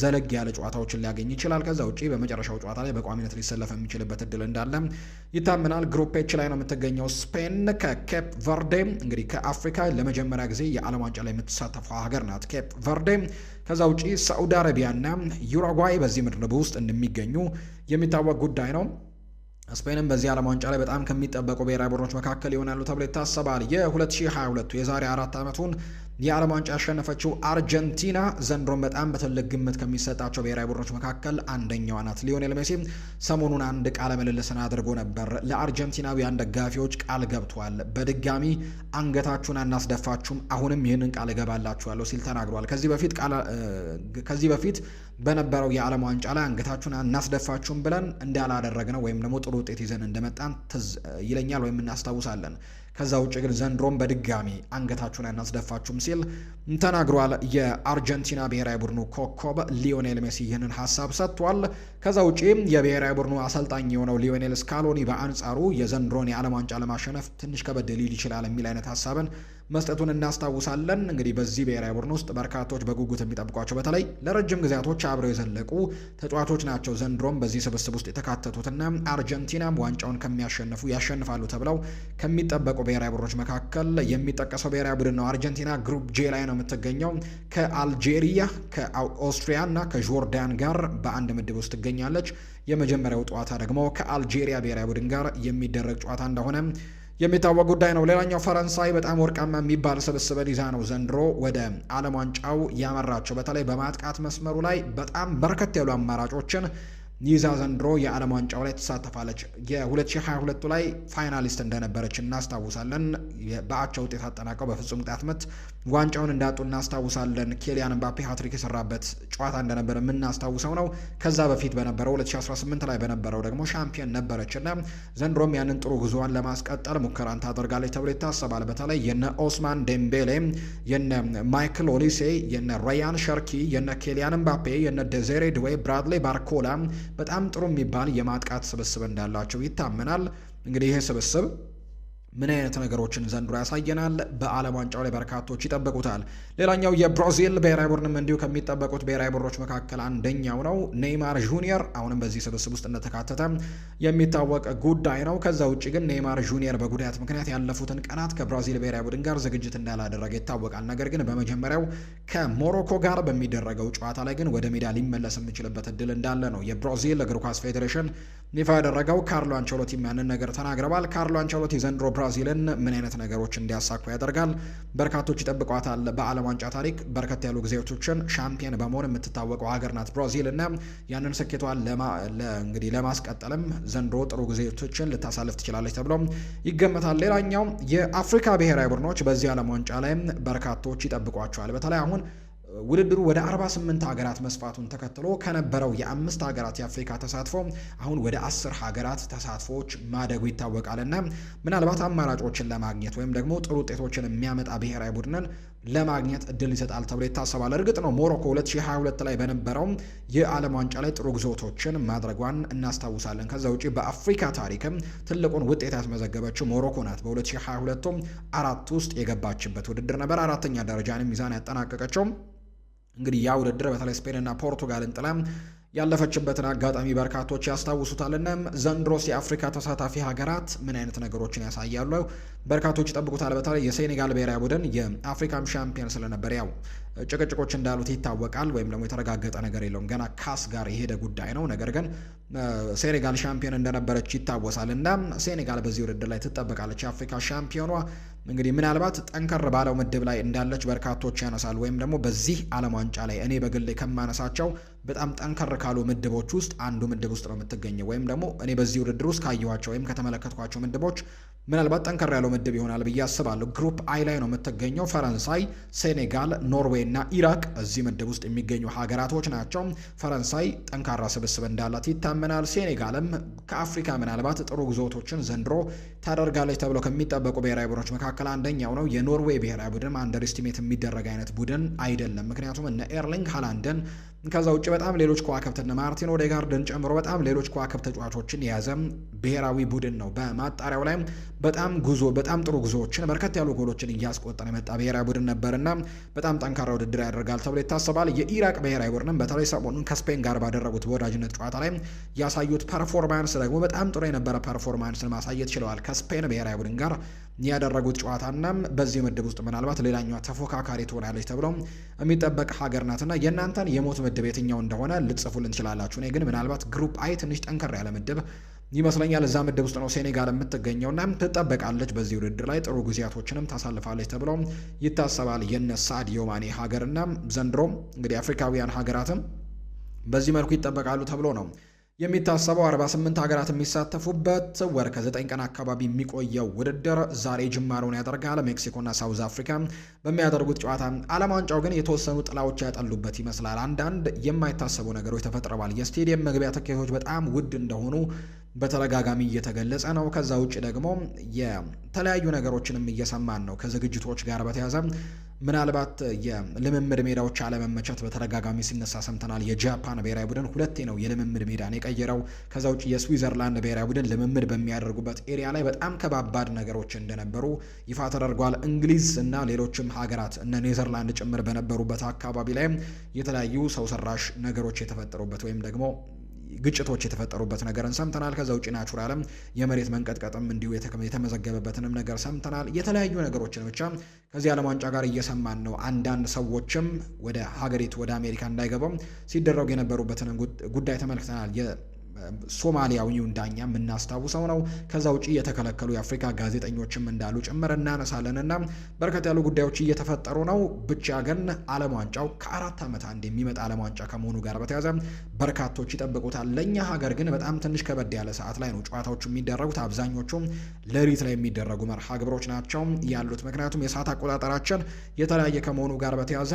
ዘለግ ያለ ጨዋታዎችን ሊያገኝ ይችላል። ከዛ ውጪ በመጨረሻው ጨዋታ ላይ በቋሚነት ሊሰለፍ የሚችልበት እድል እንዳለ ይታመናል። ግሩፕ ኤች ላይ ነው የምትገኘው ስፔን ከኬፕ ቨርዴ። እንግዲህ ከአፍሪካ ለመጀመሪያ ጊዜ የዓለም ዋንጫ ላይ የምትሳተፈው ሀገር ናት ኬፕ ቨርዴ። ከዛ ውጪ ሳዑዲ አረቢያና ዩሩጓይ በዚህ ምድብ ውስጥ እንደሚገኙ የሚታወቅ ጉዳይ ነው። ስፔንም በዚህ ዓለም ዋንጫ ላይ በጣም ከሚጠበቁ ብሔራዊ ቡድኖች መካከል ይሆናሉ ተብሎ ይታሰባል። የ2022 የዛሬ 4 ዓመቱን የዓለም ዋንጫ ያሸነፈችው አርጀንቲና ዘንድሮም በጣም በትልቅ ግምት ከሚሰጣቸው ብሔራዊ ቡድኖች መካከል አንደኛዋ ናት። ሊዮኔል ሜሲ ሰሞኑን አንድ ቃለ ምልልስን አድርጎ ነበር። ለአርጀንቲናውያን ደጋፊዎች ቃል ገብቷል። በድጋሚ አንገታችሁን አናስደፋችሁም፣ አሁንም ይህንን ቃል እገባላችኋለሁ ሲል ተናግሯል። ከዚህ በፊት በነበረው የዓለም ዋንጫ ላይ አንገታችሁን አናስደፋችሁም ብለን እንዳላደረግነው ወይም ደግሞ ጥሩ ውጤት ይዘን እንደመጣን ይለኛል ወይም እናስታውሳለን። ከዛ ውጭ ግን ዘንድሮም በድጋሚ አንገታችሁን አናስደፋችሁም ሲል ተናግሯል። የአርጀንቲና ብሔራዊ ቡድኑ ኮከብ ሊዮኔል ሜሲ ይህንን ሀሳብ ሰጥቷል። ከዛ ውጪ የብሔራዊ ቡድኑ አሰልጣኝ የሆነው ሊዮኔል ስካሎኒ በአንጻሩ የዘንድሮን የዓለም ዋንጫ ለማሸነፍ ትንሽ ከበድ ሊል ይችላል የሚል አይነት ሀሳብን መስጠቱን እናስታውሳለን። እንግዲህ በዚህ ብሔራዊ ቡድን ውስጥ በርካቶች በጉጉት የሚጠብቋቸው በተለይ ለረጅም ጊዜያቶች አብረው የዘለቁ ተጫዋቾች ናቸው ዘንድሮም በዚህ ስብስብ ውስጥ የተካተቱትና አርጀንቲናም ዋንጫውን ያሸንፋሉ ተብለው ከሚጠበቁ ብሔራዊ ቡድኖች መካከል የሚጠቀሰው ብሔራዊ ቡድን ነው። አርጀንቲና ግሩፕ ጄ ላይ ነው የምትገኘው ከአልጄሪያ፣ ከኦስትሪያ እና ከጆርዳን ጋር በአንድ ምድብ ውስጥ ትገኛለች። የመጀመሪያው ጨዋታ ደግሞ ከአልጄሪያ ብሔራዊ ቡድን ጋር የሚደረግ ጨዋታ እንደሆነ የሚታወቅ ጉዳይ ነው። ሌላኛው ፈረንሳይ በጣም ወርቃማ የሚባል ስብስብን ይዛ ነው ዘንድሮ ወደ ዓለም ዋንጫው ያመራቸው። በተለይ በማጥቃት መስመሩ ላይ በጣም በርከት ያሉ አማራጮችን ይዛ ዘንድሮ የዓለም ዋንጫው ላይ ትሳተፋለች። የ2022 ላይ ፋይናሊስት እንደነበረች እናስታውሳለን። በአቻ ውጤት አጠናቀው በፍጹም ቅጣት ምት ዋንጫውን እንዳጡ እናስታውሳለን። ኬሊያን ምባፔ ሃትሪክ የሰራበት ጨዋታ እንደነበረ የምናስታውሰው ነው። ከዛ በፊት በነበረው 2018 ላይ በነበረው ደግሞ ሻምፒዮን ነበረችና ዘንድሮም ያንን ጥሩ ጉዞዋን ለማስቀጠል ሙከራን ታደርጋለች ተብሎ ይታሰባል። በተለይ የነ ኦስማን ዴምቤሌ፣ የነ ማይክል ኦሊሴ፣ የነ ራያን ሸርኪ፣ የነ ኬሊያን ምባፔ፣ የነ ዴዜሬ ድዌ፣ ብራድሌ ባርኮላ በጣም ጥሩ የሚባል የማጥቃት ስብስብ እንዳላቸው ይታመናል። እንግዲህ ይሄ ስብስብ ምን አይነት ነገሮችን ዘንድሮ ያሳየናል? በዓለም ዋንጫው ላይ በርካቶች ይጠብቁታል። ሌላኛው የብራዚል ብሔራዊ ቡድንም እንዲሁ ከሚጠበቁት ብሔራዊ ቡድኖች መካከል አንደኛው ነው። ኔይማር ጁኒየር አሁንም በዚህ ስብስብ ውስጥ እንደተካተተ የሚታወቅ ጉዳይ ነው። ከዛ ውጭ ግን ኔይማር ጁኒየር በጉዳት ምክንያት ያለፉትን ቀናት ከብራዚል ብሔራዊ ቡድን ጋር ዝግጅት እንዳላደረገ ይታወቃል። ነገር ግን በመጀመሪያው ከሞሮኮ ጋር በሚደረገው ጨዋታ ላይ ግን ወደ ሜዳ ሊመለስ የሚችልበት እድል እንዳለ ነው የብራዚል እግር ኳስ ፌዴሬሽን ይፋ ያደረገው። ካርሎ አንቸሎቲ ያንን ነገር ተናግረዋል። ካርሎ አንቸሎቲ ዘንድሮ ብራዚልን ምን አይነት ነገሮች እንዲያሳኩ ያደርጋል? በርካቶች ይጠብቋታል። በዓለም ዋንጫ ታሪክ በርከት ያሉ ጊዜዎችን ሻምፒየን በመሆን የምትታወቀው ሀገር ናት ብራዚል እና ያንን ስኬቷን እንግዲህ ለማስቀጠልም ዘንድሮ ጥሩ ጊዜዎችን ልታሳልፍ ትችላለች ተብሎ ይገመታል። ሌላኛው የአፍሪካ ብሔራዊ ቡድኖች በዚህ ዓለም ዋንጫ ላይም በርካቶች ይጠብቋቸዋል። በተለይ አሁን ውድድሩ ወደ 48 ሀገራት መስፋቱን ተከትሎ ከነበረው የ5 ሀገራት የአፍሪካ ተሳትፎ አሁን ወደ 10 ሀገራት ተሳትፎዎች ማደጉ ይታወቃልና ምናልባት አማራጮችን ለማግኘት ወይም ደግሞ ጥሩ ውጤቶችን የሚያመጣ ብሔራዊ ቡድንን ለማግኘት እድል ይሰጣል ተብሎ ይታሰባል። እርግጥ ነው ሞሮኮ 2022 ላይ በነበረው የዓለም ዋንጫ ላይ ጥሩ ግዞቶችን ማድረጓን እናስታውሳለን። ከዛ ውጪ በአፍሪካ ታሪክም ትልቁን ውጤት ያስመዘገበችው ሞሮኮ ናት። በ2022 4 ውስጥ የገባችበት ውድድር ነበር። 4ኛ ደረጃንም ሚዛን ያጠናቀቀችው። እንግዲህ ያ ውድድር በተለይ ስፔንና ፖርቱጋልን ጥላ ያለፈችበትን አጋጣሚ በርካቶች ያስታውሱታልና ዘንድሮስ የአፍሪካ ተሳታፊ ሀገራት ምን አይነት ነገሮችን ያሳያሉ? በርካቶች ይጠብቁታል። በተለይ የሴኔጋል ብሔራዊ ቡድን የአፍሪካም ሻምፒዮን ስለነበር ያው ጭቅጭቆች እንዳሉት ይታወቃል። ወይም ደግሞ የተረጋገጠ ነገር የለውም፣ ገና ካስ ጋር የሄደ ጉዳይ ነው። ነገር ግን ሴኔጋል ሻምፒዮን እንደነበረች ይታወሳል እና ሴኔጋል በዚህ ውድድር ላይ ትጠበቃለች። የአፍሪካ ሻምፒዮኗ እንግዲህ ምናልባት ጠንከር ባለው ምድብ ላይ እንዳለች በርካቶች ያነሳሉ። ወይም ደግሞ በዚህ ዓለም ዋንጫ ላይ እኔ በግሌ ከማነሳቸው በጣም ጠንከር ካሉ ምድቦች ውስጥ አንዱ ምድብ ውስጥ ነው የምትገኘው። ወይም ደግሞ እኔ በዚህ ውድድር ውስጥ ካየኋቸው ወይም ከተመለከትኳቸው ምድቦች ምናልባት ጠንከር ያለው ምድብ ይሆናል ብዬ አስባለሁ። ግሩፕ አይ ላይ ነው የምትገኘው። ፈረንሳይ፣ ሴኔጋል፣ ኖርዌይ እና ኢራቅ እዚህ ምድብ ውስጥ የሚገኙ ሀገራቶች ናቸው። ፈረንሳይ ጠንካራ ስብስብ እንዳላት ይታመናል። ሴኔጋልም ከአፍሪካ ምናልባት ጥሩ ጉዞቶችን ዘንድሮ ታደርጋለች ተብሎ ከሚጠበቁ ብሔራዊ ቡድኖች መካከል አንደኛው ነው። የኖርዌይ ብሔራዊ ቡድን አንደር ኤስቲሜት የሚደረግ አይነት ቡድን አይደለም። ምክንያቱም እነ ኤርሊንግ ሃላንድን ከዛ ውጭ በጣም ሌሎች ከዋክብትና ማርቲን ኦዴጋርድን ጨምሮ በጣም ሌሎች ከዋክብት ተጫዋቾችን የያዘ ብሔራዊ ቡድን ነው። በማጣሪያው ላይ በጣም ጥሩ ጉዞዎችን በርከት ያሉ ጎሎችን እያስቆጠረ የመጣ ብሔራዊ ቡድን ነበርና በጣም ጠንካራ ውድድር ያደርጋል ተብሎ ይታሰባል። የኢራቅ ብሔራዊ ቡድንም በተለይ ሰሞኑን ከስፔን ጋር ባደረጉት በወዳጅነት ጨዋታ ላይ ያሳዩት ፐርፎርማንስ ደግሞ በጣም ጥሩ የነበረ ፐርፎርማንስን ማሳየት ችለዋል። ከስፔን ብሔራዊ ቡድን ጋር ያደረጉት ጨዋታና በዚህ ምድብ ውስጥ ምናልባት ሌላኛዋ ተፎካካሪ ትሆናለች ተብሎ የሚጠበቅ ሀገር ናትና የእናንተን የሞት ምድብ የትኛው እንደሆነ ልትጽፉልን ትችላላችሁ። እኔ ግን ምናልባት ግሩፕ አይ ትንሽ ጠንከር ያለ ምድብ ይመስለኛል። እዛ ምድብ ውስጥ ነው ሴኔጋል የምትገኘውና ትጠበቃለች። በዚህ ውድድር ላይ ጥሩ ጊዜያቶችንም ታሳልፋለች ተብሎ ይታሰባል። የነ ሳዲዮ ማኔ ሀገርና ዘንድሮ እንግዲህ አፍሪካውያን ሀገራትም በዚህ መልኩ ይጠበቃሉ ተብሎ ነው የሚታሰበው። 48 ሀገራት የሚሳተፉበት ወር ከ9 ቀን አካባቢ የሚቆየው ውድድር ዛሬ ጅማሮን ያደርጋል። ሜክሲኮና ሳውዝ አፍሪካ በሚያደርጉት ጨዋታ ዓለም ዋንጫው ግን የተወሰኑ ጥላዎች ያጠሉበት ይመስላል። አንዳንድ የማይታሰቡ ነገሮች ተፈጥረዋል። የስቴዲየም መግቢያ ትኬቶች በጣም ውድ እንደሆኑ በተደጋጋሚ እየተገለጸ ነው። ከዛ ውጭ ደግሞ የተለያዩ ነገሮችንም እየሰማን ነው። ከዝግጅቶች ጋር በተያያዘ ምናልባት የልምምድ ሜዳዎች አለመመቸት በተደጋጋሚ ሲነሳ ሰምተናል። የጃፓን ብሔራዊ ቡድን 2 ነው የልምምድ ሜዳን የቀየረው። ከዛ ውጭ የስዊዘርላንድ ብሔራዊ ቡድን ልምምድ በሚያደርጉበት ኤሪያ ላይ በጣም ከባባድ ነገሮች እንደነበሩ ይፋ ተደርጓል። እንግሊዝ እና ሌሎችም ሀገራት እነ ኔዘርላንድ ጭምር በነበሩበት አካባቢ ላይ የተለያዩ ሰው ሰራሽ ነገሮች የተፈጠሩበት ወይም ደግሞ ግጭቶች የተፈጠሩበት ነገርን ሰምተናል። ከዛ ውጭ ናቹራልም የመሬት መንቀጥቀጥም እንዲሁ የተመዘገበበትንም ነገር ሰምተናል። የተለያዩ ነገሮችን ብቻ ከዚህ ዓለም ዋንጫ ጋር እየሰማን ነው። አንዳንድ ሰዎችም ወደ ሀገሪቱ ወደ አሜሪካ እንዳይገባም ሲደረጉ የነበሩበትንም ጉዳይ ተመልክተናል። ሶማሊያዊውን ዳኛ የምናስታውሰው ነው። ከዛ ውጪ የተከለከሉ የአፍሪካ ጋዜጠኞችም እንዳሉ ጭምር እናነሳለንና በርከት ያሉ ጉዳዮች እየተፈጠሩ ነው። ብቻ ግን ዓለም ዋንጫው ከ4 ዓመት አንድ የሚመጣ ዓለም ዋንጫ ከመሆኑ ጋር በተያያዘ በርካቶች ይጠብቁታል። ለእኛ ሀገር ግን በጣም ትንሽ ከበድ ያለ ሰዓት ላይ ነው ጨዋታዎቹ የሚደረጉት። አብዛኞቹም ሌሊት ላይ የሚደረጉ መርሃ ግብሮች ናቸው ያሉት። ምክንያቱም የሰዓት አቆጣጠራችን የተለያየ ከመሆኑ ጋር በተያያዘ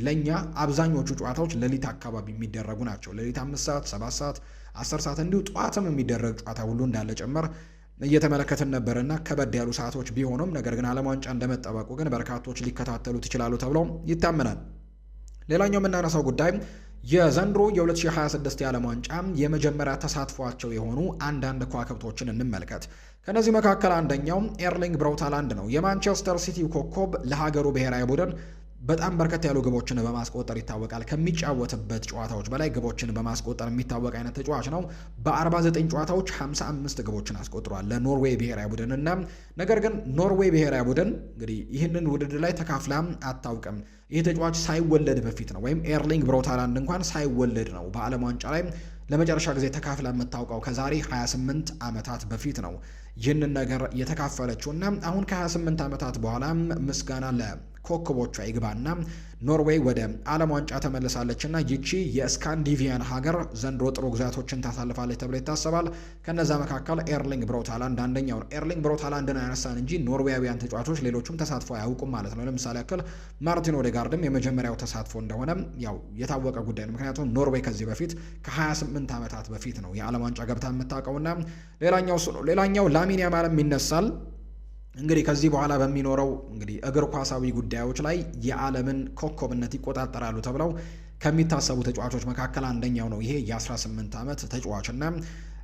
ለእኛ አብዛኞቹ ጨዋታዎች ሌሊት አካባቢ የሚደረጉ ናቸው። ሌሊት 5 ሰዓት፣ 7 ሰዓት፣ 10 ሰዓት እንዲሁ ጠዋትም የሚደረግ ጨዋታ ሁሉ እንዳለ ጭምር እየተመለከትን ነበርና ከበድ ያሉ ሰዓቶች ቢሆኑም ነገር ግን ዓለም ዋንጫ እንደመጠበቁ ግን በርካቶች ሊከታተሉት ይችላሉ ተብሎ ይታመናል። ሌላኛው የምናነሳው ጉዳይ የዘንድሮ የ2026 የዓለም ዋንጫ የመጀመሪያ ተሳትፏቸው የሆኑ አንዳንድ ከዋክብቶችን እንመልከት። ከነዚህ መካከል አንደኛው ኤርሊንግ ብራውት ሃላንድ ነው። የማንቸስተር ሲቲ ኮከብ ለሀገሩ ብሔራዊ ቡድን በጣም በርከት ያሉ ግቦችን በማስቆጠር ይታወቃል። ከሚጫወትበት ጨዋታዎች በላይ ግቦችን በማስቆጠር የሚታወቅ አይነት ተጫዋች ነው። በ49 ጨዋታዎች 55 ግቦችን አስቆጥሯል ለኖርዌይ ብሔራዊ ቡድን እና ነገር ግን ኖርዌይ ብሔራዊ ቡድን እንግዲህ ይህንን ውድድር ላይ ተካፍላም አታውቅም። ይህ ተጫዋች ሳይወለድ በፊት ነው፣ ወይም ኤርሊንግ ብራውት ሃላንድ እንኳን ሳይወለድ ነው በዓለም ዋንጫ ላይ ለመጨረሻ ጊዜ ተካፍላ የምታውቀው ከዛሬ 28 ዓመታት በፊት ነው ይህንን ነገር የተካፈለችው እና አሁን ከ28 ዓመታት በኋላ ምስጋና ለኮከቦቿ ይግባና ኖርዌይ ወደ ዓለም ዋንጫ ተመልሳለችና ይቺ የስካንዲቪያን ሀገር ዘንድሮ ጥሩ ግዛቶችን ታሳልፋለች ተብሎ ይታሰባል። ከነዛ መካከል ኤርሊንግ ብራውት ሃላንድ አንደኛው ነው። ኤርሊንግ ብራውት ሃላንድን ያነሳን እንጂ ኖርዌያውያን ተጫዋቾች ሌሎቹም ተሳትፎ አያውቁም ማለት ነው። ለምሳሌ ያክል ማርቲን ኦዴጋርድም የመጀመሪያው ተሳትፎ እንደሆነ ያው የታወቀ ጉዳይ ነው። ምክንያቱም ኖርዌይ ከዚህ በፊት ከ28 ዓመታት በፊት ነው የዓለም ዋንጫ ገብታ የምታውቀውና ሌላኛው ላሚን ያማልም ይነሳል። እንግዲህ ከዚህ በኋላ በሚኖረው እንግዲህ እግር ኳሳዊ ጉዳዮች ላይ የዓለምን ኮከብነት ይቆጣጠራሉ ተብለው ከሚታሰቡ ተጫዋቾች መካከል አንደኛው ነው። ይሄ የ18 ዓመት ተጫዋችና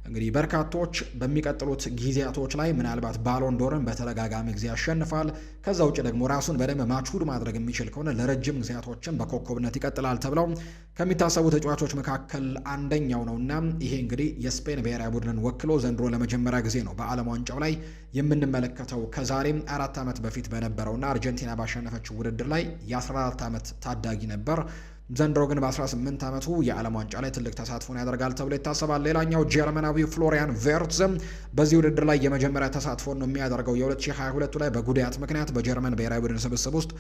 እንግዲህ በርካቶች በሚቀጥሉት ጊዜያቶች ላይ ምናልባት ባሎን ዶርን በተደጋጋሚ ጊዜ ያሸንፋል። ከዛ ውጭ ደግሞ ራሱን በደንብ ማቹር ማድረግ የሚችል ከሆነ ለረጅም ጊዜያቶችን በኮከብነት ይቀጥላል ተብለው ከሚታሰቡ ተጫዋቾች መካከል አንደኛው ነውና ይሄ እንግዲህ የስፔን ብሔራዊ ቡድንን ወክሎ ዘንድሮ ለመጀመሪያ ጊዜ ነው በዓለም ዋንጫው ላይ የምንመለከተው። ከዛሬም 4 ዓመት በፊት በነበረውና አርጀንቲና ባሸነፈችው ውድድር ላይ የ14 ዓመት ታዳጊ ነበር። ዘንድሮ ግን በ18 ዓመቱ የዓለም ዋንጫ ላይ ትልቅ ተሳትፎን ያደርጋል ተብሎ ይታሰባል። ሌላኛው ጀርመናዊው ፍሎሪያን ቬርትዝ በዚህ ውድድር ላይ የመጀመሪያ ተሳትፎን ነው የሚያደርገው። የ2022 ላይ በጉዳት ምክንያት በጀርመን ብሔራዊ ቡድን ስብስብ ውስጥ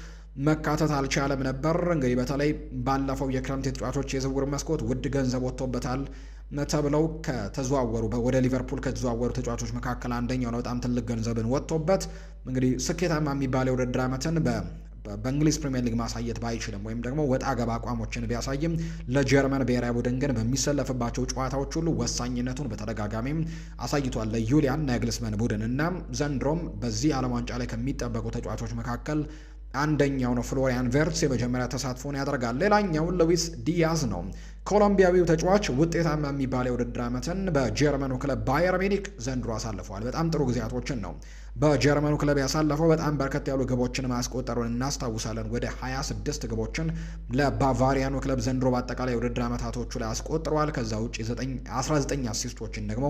መካተት አልቻለም ነበር። እንግዲህ በተለይ ባለፈው የክረምት የተጫዋቾች የዝውውር መስኮት ውድ ገንዘብ ወጥቶበታል ተብለው ከተዘዋወሩ ወደ ሊቨርፑል ከተዘዋወሩ ተጫዋቾች መካከል አንደኛው ነው። በጣም ትልቅ ገንዘብን ወጥቶበት እንግዲህ ስኬታማ የሚባለው የውድድር ዓመትን በእንግሊዝ ፕሪሚየር ሊግ ማሳየት ባይችልም ወይም ደግሞ ወጣ ገባ አቋሞችን ቢያሳይም ለጀርመን ብሔራዊ ቡድን ግን በሚሰለፍባቸው ጨዋታዎች ሁሉ ወሳኝነቱን በተደጋጋሚም አሳይቷል ለዩሊያን ናግልስመን ቡድን እና ዘንድሮም በዚህ ዓለም ዋንጫ ላይ ከሚጠበቁ ተጫዋቾች መካከል አንደኛው ነው። ፍሎሪያን ቬርትስ የመጀመሪያ ተሳትፎን ያደርጋል። ሌላኛው ሉዊስ ዲያዝ ነው። ኮሎምቢያዊው ተጫዋች ውጤታማ የሚባለው የውድድር ዓመትን በጀርመኑ ክለብ ባየር ሚኒክ ዘንድሮ አሳልፈዋል። በጣም ጥሩ ጊዜያቶችን ነው በጀርመኑ ክለብ ያሳለፈው። በጣም በርከት ያሉ ግቦችን ማስቆጠሩን እናስታውሳለን። ወደ 26 ግቦችን ለባቫሪያኑ ክለብ ዘንድሮ በአጠቃላይ የውድድር ዓመታቶቹ ላይ አስቆጥረዋል። ከዛ ውጭ 19 አሲስቶችን ደግሞ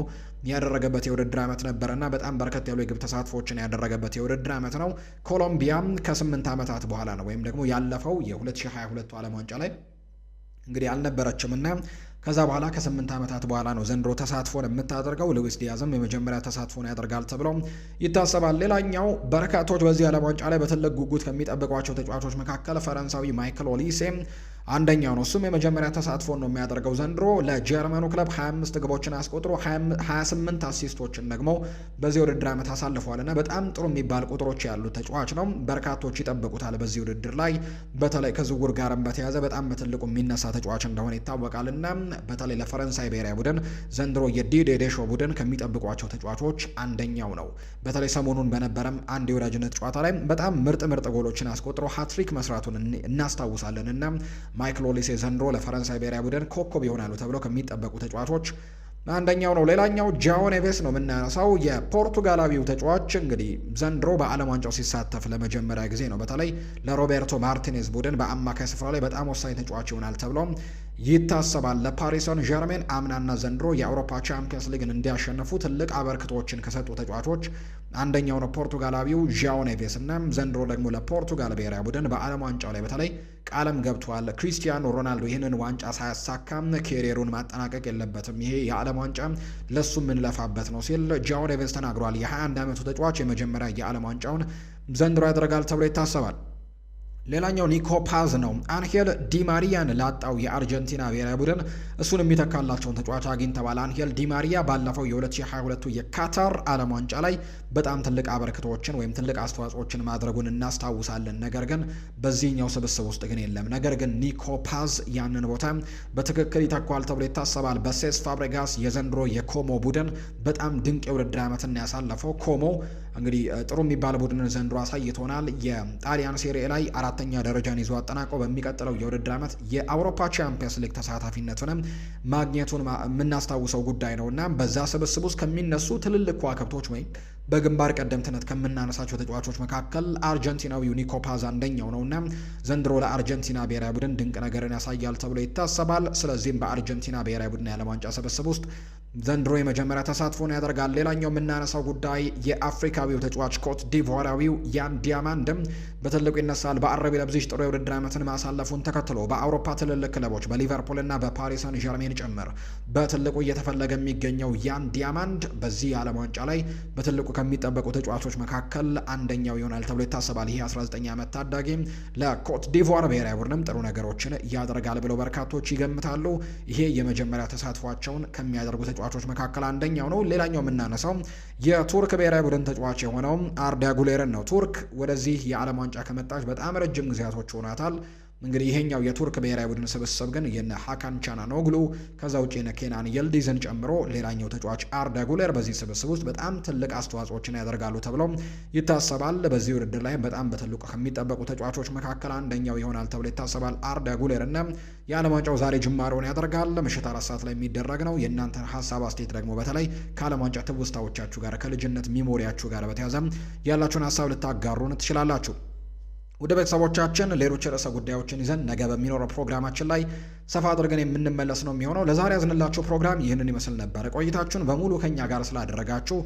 ያደረገበት የውድድር ዓመት ነበርና በጣም በርከት ያሉ የግብ ተሳትፎችን ያደረገበት የውድድር ዓመት ነው። ኮሎምቢያም ከ8 ዓመታት በኋላ ነው ወይም ደግሞ ያለፈው የ2022 ዓለም ዋንጫ ላይ እንግዲህ አልነበረችምና ከዛ በኋላ ከ8 ዓመታት በኋላ ነው ዘንድሮ ተሳትፎን የምታደርገው። ሉዊስ ዲያዝም የመጀመሪያ ተሳትፎን ያደርጋል ተብሎ ይታሰባል። ሌላኛው በርካቶች በዚህ ዓለም ዋንጫ ላይ በትልቅ ጉጉት ከሚጠብቋቸው ተጫዋቾች መካከል ፈረንሳዊ ማይክል ኦሊሴ አንደኛው ነው። እሱም የመጀመሪያ ተሳትፎን ነው የሚያደርገው ዘንድሮ ለጀርመኑ ክለብ 25 ግቦችን አስቆጥሮ 28 አሲስቶችን ደግሞ በዚህ ውድድር ዓመት አሳልፈዋልና በጣም ጥሩ የሚባል ቁጥሮች ያሉት ተጫዋች ነው። በርካቶች ይጠብቁታል በዚህ ውድድር ላይ በተለይ ከዝውውር ጋርም በተያያዘ በጣም በትልቁ የሚነሳ ተጫዋች እንደሆነ ይታወቃልና በተለይ ለፈረንሳይ ብሔራዊ ቡድን ዘንድሮ የዲዲዬ ዴሾ ቡድን ከሚጠብቋቸው ተጫዋቾች አንደኛው ነው። በተለይ ሰሞኑን በነበረም አንድ የወዳጅነት ጨዋታ ላይ በጣም ምርጥ ጎሎችን አስቆጥሮ ሃትሪክ መስራቱን እናስታውሳለን እና ማይክል ኦሊሴ ዘንድሮ ለፈረንሳይ ብሔራዊ ቡድን ኮከብ ይሆናሉ ተብለው ከሚጠበቁ ተጫዋቾች አንደኛው ነው። ሌላኛው ጃኦ ኔቬስ ነው የምናነሳው። የፖርቱጋላዊው ተጫዋች እንግዲህ ዘንድሮ በዓለም ዋንጫው ሲሳተፍ ለመጀመሪያ ጊዜ ነው። በተለይ ለሮቤርቶ ማርቲኔዝ ቡድን በአማካይ ስፍራ ላይ በጣም ወሳኝ ተጫዋች ይሆናል ተብሎ ይታሰባል። ለፓሪስ ሰን ዠርሜን አምናና ዘንድሮ የአውሮፓ ቻምፒየንስ ሊግን እንዲያሸንፉ ትልቅ አበርክቶችን ከሰጡ ተጫዋቾች አንደኛው ነው ፖርቱጋላዊው ዣኦ ኔቬስ እና ዘንድሮ ደግሞ ለፖርቱጋል ብሔራዊ ቡድን በዓለም ዋንጫው ላይ በተለይ ቃለም ገብቷል። ክሪስቲያኖ ሮናልዶ ይህንን ዋንጫ ሳያሳካም ኬሪየሩን ማጠናቀቅ የለበትም፣ ይሄ የዓለም ዋንጫ ለሱ የምንለፋበት ነው ሲል ዣኦ ኔቬስ ተናግሯል። የ21 ዓመቱ ተጫዋች የመጀመሪያ የዓለም ዋንጫውን ዘንድሮ ያደርጋል ተብሎ ይታሰባል። ሌላኛው ኒኮ ፓዝ ነው። አንሄል ዲማሪያን ላጣው የአርጀንቲና ብሔራዊ ቡድን እሱን የሚተካላቸውን ተጫዋች አግኝተዋል። አንሄል ዲማሪያ ባለፈው የ2022 የካታር ዓለም ዋንጫ ላይ በጣም ትልቅ አበርክቶችን ወይም ትልቅ አስተዋጽኦችን ማድረጉን እናስታውሳለን። ነገር ግን በዚህኛው ስብስብ ውስጥ ግን የለም። ነገር ግን ኒኮ ፓዝ ያንን ቦታ በትክክል ይተኳል ተብሎ ይታሰባል። በሴስ ፋብሬጋስ የዘንድሮ የኮሞ ቡድን በጣም ድንቅ የውድድር ዓመትን ያሳለፈው ኮሞ እንግዲህ ጥሩ የሚባል ቡድንን ዘንድሮ አሳይቶናል። የጣሊያን ሴሪኤ ላይ አራተኛ ደረጃን ይዞ አጠናቀው በሚቀጥለው የውድድር ዓመት የአውሮፓ ቻምፒየንስ ሊግ ተሳታፊነቱንም ማግኘቱን የምናስታውሰው ጉዳይ ነውና በዛ ስብስብ ውስጥ ከሚነሱ ትልልቅ ከዋክብቶች ወይም በግንባር ቀደምትነት ከምናነሳቸው ተጫዋቾች መካከል አርጀንቲናዊው ኒኮ ፓዝ አንደኛው ነውና ዘንድሮ ለአርጀንቲና ብሔራዊ ቡድን ድንቅ ነገርን ያሳያል ተብሎ ይታሰባል። ስለዚህም በአርጀንቲና ብሔራዊ ቡድን የዓለም ዋንጫ ስብስብ ውስጥ ዘንድሮ የመጀመሪያ ተሳትፎን ያደርጋል። ሌላኛው የምናነሳው ጉዳይ የአፍሪካዊው ተጫዋች ኮት ዲቮራዊው ያን ዲያማንድም በትልቁ ይነሳል። በአረቢ ለብዚሽ ጥሩ የውድድር ዓመትን ማሳለፉን ተከትሎ በአውሮፓ ትልልቅ ክለቦች በሊቨርፑል እና በፓሪስ ሰን ዠርሜን ጭምር በትልቁ እየተፈለገ የሚገኘው ያን ዲያማንድ በዚህ የዓለም ዋንጫ ላይ በትልቁ ከሚጠበቁ ተጫዋቾች መካከል አንደኛው ይሆናል ተብሎ ይታሰባል። ይህ 19 ዓመት ታዳጊ ለኮት ዲቮር ብሔራዊ ቡድንም ጥሩ ነገሮችን ያደርጋል ብለው በርካቶች ይገምታሉ። ይሄ የመጀመሪያ ተሳትፏቸውን ከሚያደርጉ ተጫዋቾች መካከል አንደኛው ነው። ሌላኛው የምናነሳው የቱርክ ብሔራዊ ቡድን ተጫዋች የሆነው አርዳ ጉሌርን ነው። ቱርክ ወደዚህ የዓለም ዋንጫ ከመጣች በጣም ረጅም ጊዜያቶች ሆኗታል። እንግዲህ ይሄኛው የቱርክ ብሔራዊ ቡድን ስብስብ ግን የነ ሃካን ቻናኖግሉ ከዛ ውጪ የነ ኬናን የልዲዝን ጨምሮ ሌላኛው ተጫዋች አርዳ ጉሌር በዚህ ስብስብ ውስጥ በጣም ትልቅ አስተዋጽኦችን ያደርጋሉ ተብሎ ይታሰባል። በዚህ ውድድር ላይ በጣም በትልቁ ከሚጠበቁ ተጫዋቾች መካከል አንደኛው ይሆናል ተብሎ ይታሰባል አርዳ ጉሌር እና የዓለም ዋንጫው ዛሬ ጅማሮን ያደርጋል። ምሽት 4 ሰዓት ላይ የሚደረግ ነው። የእናንተን ሀሳብ አስተያየት ደግሞ በተለይ ከዓለም ዋንጫ ትውስታዎቻችሁ ጋር ከልጅነት ሚሞሪያችሁ ጋር በተያያዘ ያላችሁን ሀሳብ ልታጋሩን ትችላላችሁ። ወደ ቤተሰቦቻችን ሌሎች ርዕሰ ጉዳዮችን ይዘን ነገ በሚኖረው ፕሮግራማችን ላይ ሰፋ አድርገን የምንመለስ ነው የሚሆነው። ለዛሬ ያዝንላችሁ ፕሮግራም ይህንን ይመስል ነበር። ቆይታችሁን በሙሉ ከኛ ጋር ስላደረጋችሁ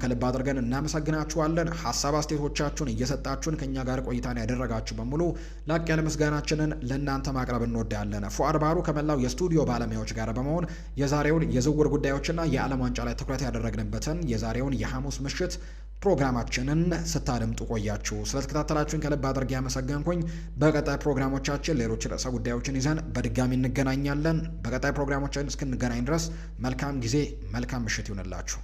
ከልብ አድርገን እናመሰግናችኋለን። ሀሳብ አስተያየቶቻችሁን እየሰጣችሁን ከኛ ጋር ቆይታን ያደረጋችሁ በሙሉ ላቅ ያለ ምስጋናችንን ለእናንተ ማቅረብ እንወዳለን። ፉአድ ባሩ ከመላው የስቱዲዮ ባለሙያዎች ጋር በመሆን የዛሬውን የዝውውር ጉዳዮችና የዓለም ዋንጫ ላይ ትኩረት ያደረግንበትን የዛሬውን የሐሙስ ምሽት ፕሮግራማችንን ስታደምጡ ቆያችሁ። ስለተከታተላችሁን ከልብ አድርጌ ያመሰገንኩኝ። በቀጣይ ፕሮግራሞቻችን ሌሎች ርዕሰ ጉዳዮችን ይዘን በድጋሚ እንገናኛለን። በቀጣይ ፕሮግራሞቻችን እስክንገናኝ ድረስ መልካም ጊዜ፣ መልካም ምሽት ይሁንላችሁ።